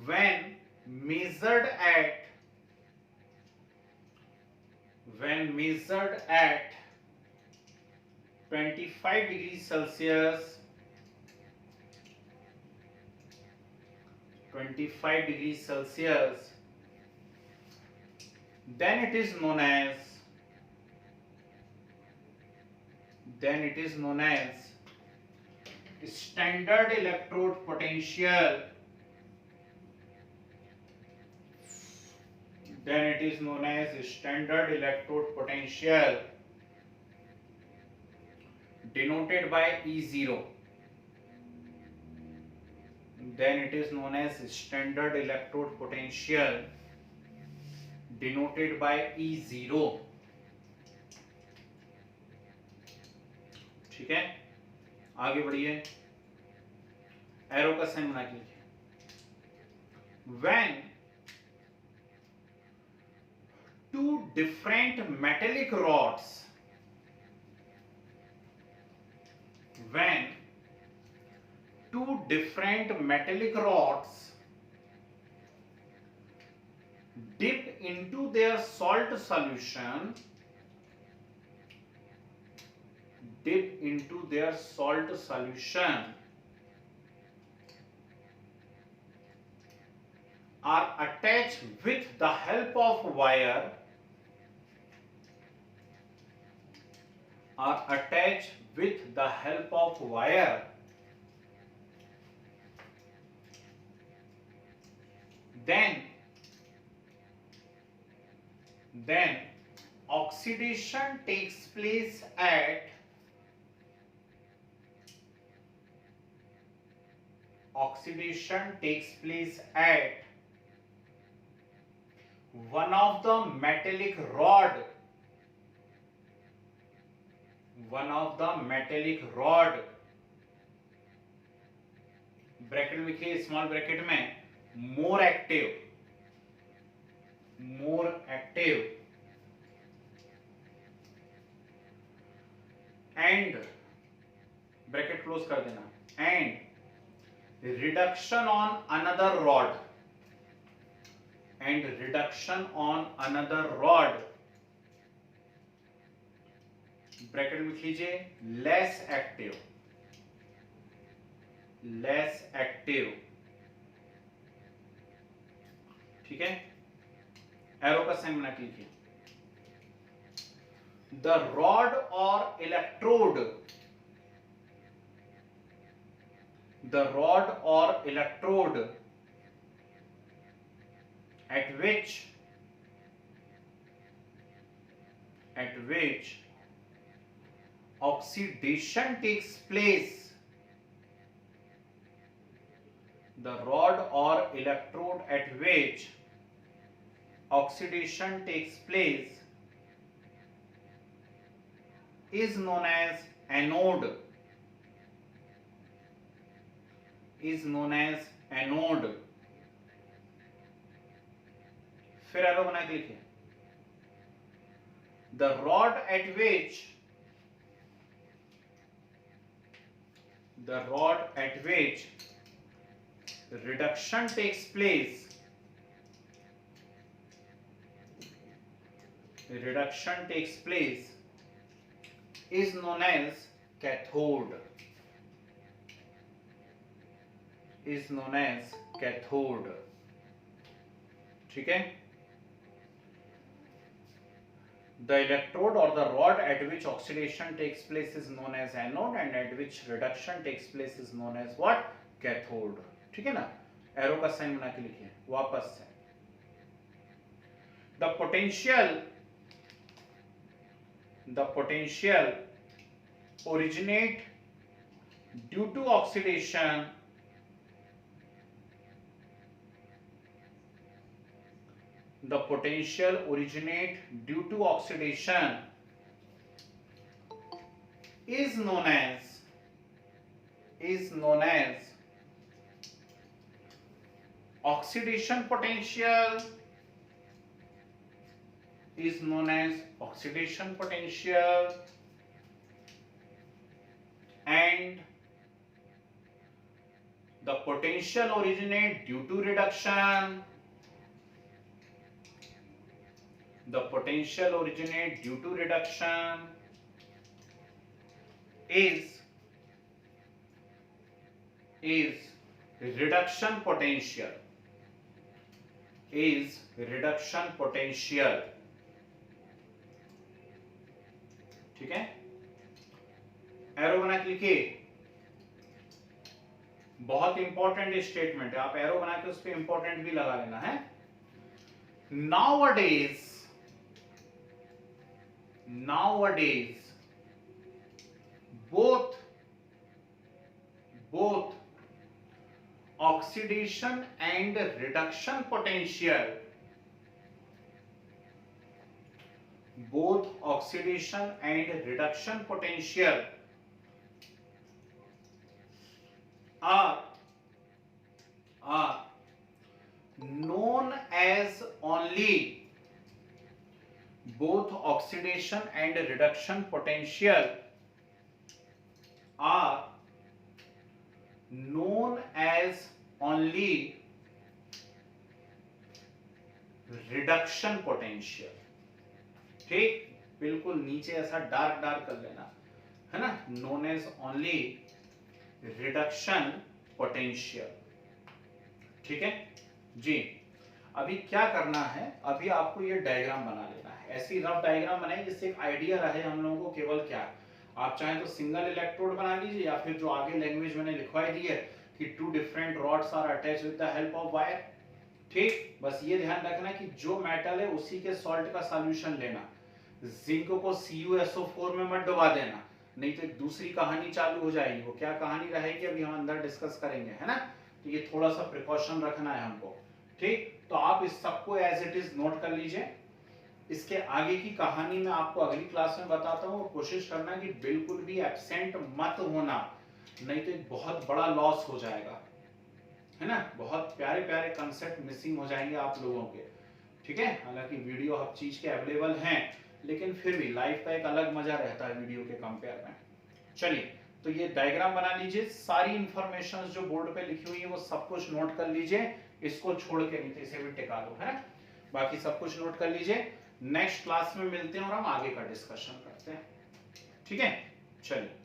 when measured at 25 degrees Celsius, 25 degrees Celsius, then it is known as standard electrode potential. Then it is known as standard electrode potential, denoted by E0. Then it is known as standard electrode potential, denoted by E0. ठीक है, आगे बढ़िए, arrow का sign बना के लिखिए, when two different metallic rods dip into their salt solution, are attached with the help of wire, then oxidation takes place at one of the metallic rod, bracket में लिखिए, स्मॉल ब्रैकेट में, more active, and bracket close कर देना, and reduction on another rod, bracket में लिख लीजिए, less active. ठीक है, एरो का साइन बना के लिखिए, the rod or electrode at which oxidation takes place, the rod or electrode at which oxidation takes place is known as anode, फिर एरो बना के लिखिए, the rod at which reduction takes place is known as cathode. ठीक है, The electrode or the rod at which oxidation takes place is known as anode and at which reduction takes place is known as what? Cathode. ठीक है ना? Arrow का sign बना के लिखिए वापस से. The potential originate due to oxidation is known as oxidation potential, is known as oxidation potential, and the potential originate due to reduction, the potential originate due to reduction is reduction potential, is reduction potential. ठीक है, arrow बना के लिखिए. बहुत important statement है, आप arrow बना के उस पर इंपॉर्टेंट भी लगा लेना है. Nowadays both oxidation and reduction potential, both oxidation and reduction potential are known as only, both oxidation and reduction potential are known as only reduction potential. ठीक, बिल्कुल नीचे ऐसा डार्क कर लेना है ना, known as only reduction potential. ठीक है जी. अभी क्या करना है, अभी आपको ये डायग्राम बना लेना है. ऐसी रफ डायग्राम बनाइए जिससे एक आइडिया रहे हम लोगों को. केवल क्या, आप चाहें तो सिंगल इलेक्ट्रोड बना लीजिए या फिर जो आगे लैंग्वेज मैंने लिखवाई दी है कि two different rods are attached with the help of wire. ठीक, बस ये ध्यान रखना कि जो मेटल है उसी के सॉल्ट का सॉल्यूशन लेना. जिंक को CuSO4 में मत डुबा देना, नहीं तो एक दूसरी कहानी चालू हो जाएगी. वो क्या कहानी रहेगी अभी हम अंदर डिस्कस करेंगे, है ना. तो ये थोड़ा सा प्रिकॉशन रखना है हमको. ठीक, तो आप इस सबको एज इट इज नोट कर लीजिए. इसके आगे की कहानी मैं आपको अगली क्लास में बताता हूँ. कोशिश करना कि बिल्कुल भी एब्सेंट मत होना, नहीं तो एक बहुत बड़ा लॉस हो जाएगा, है ना. बहुत प्यारे प्यारे कंसेप्ट मिसिंग हो जाएंगे आप लोगों के. ठीक है, हालांकि वीडियो हर चीज के अवेलेबल हैं, लेकिन फिर भी लाइफ का एक अलग मजा रहता है वीडियो के कंपेयर में. चलिए, तो ये डायग्राम बना लीजिए. सारी इंफॉर्मेशन जो बोर्ड पे लिखी हुई है वो सब कुछ नोट कर लीजिए. इसको छोड़ के नहीं तो इसे भी टिका दो, है ना. बाकी सब कुछ नोट कर लीजिए. नेक्स्ट क्लास में मिलते हैं और हम आगे का डिस्कशन करते हैं. ठीक है, चलिए.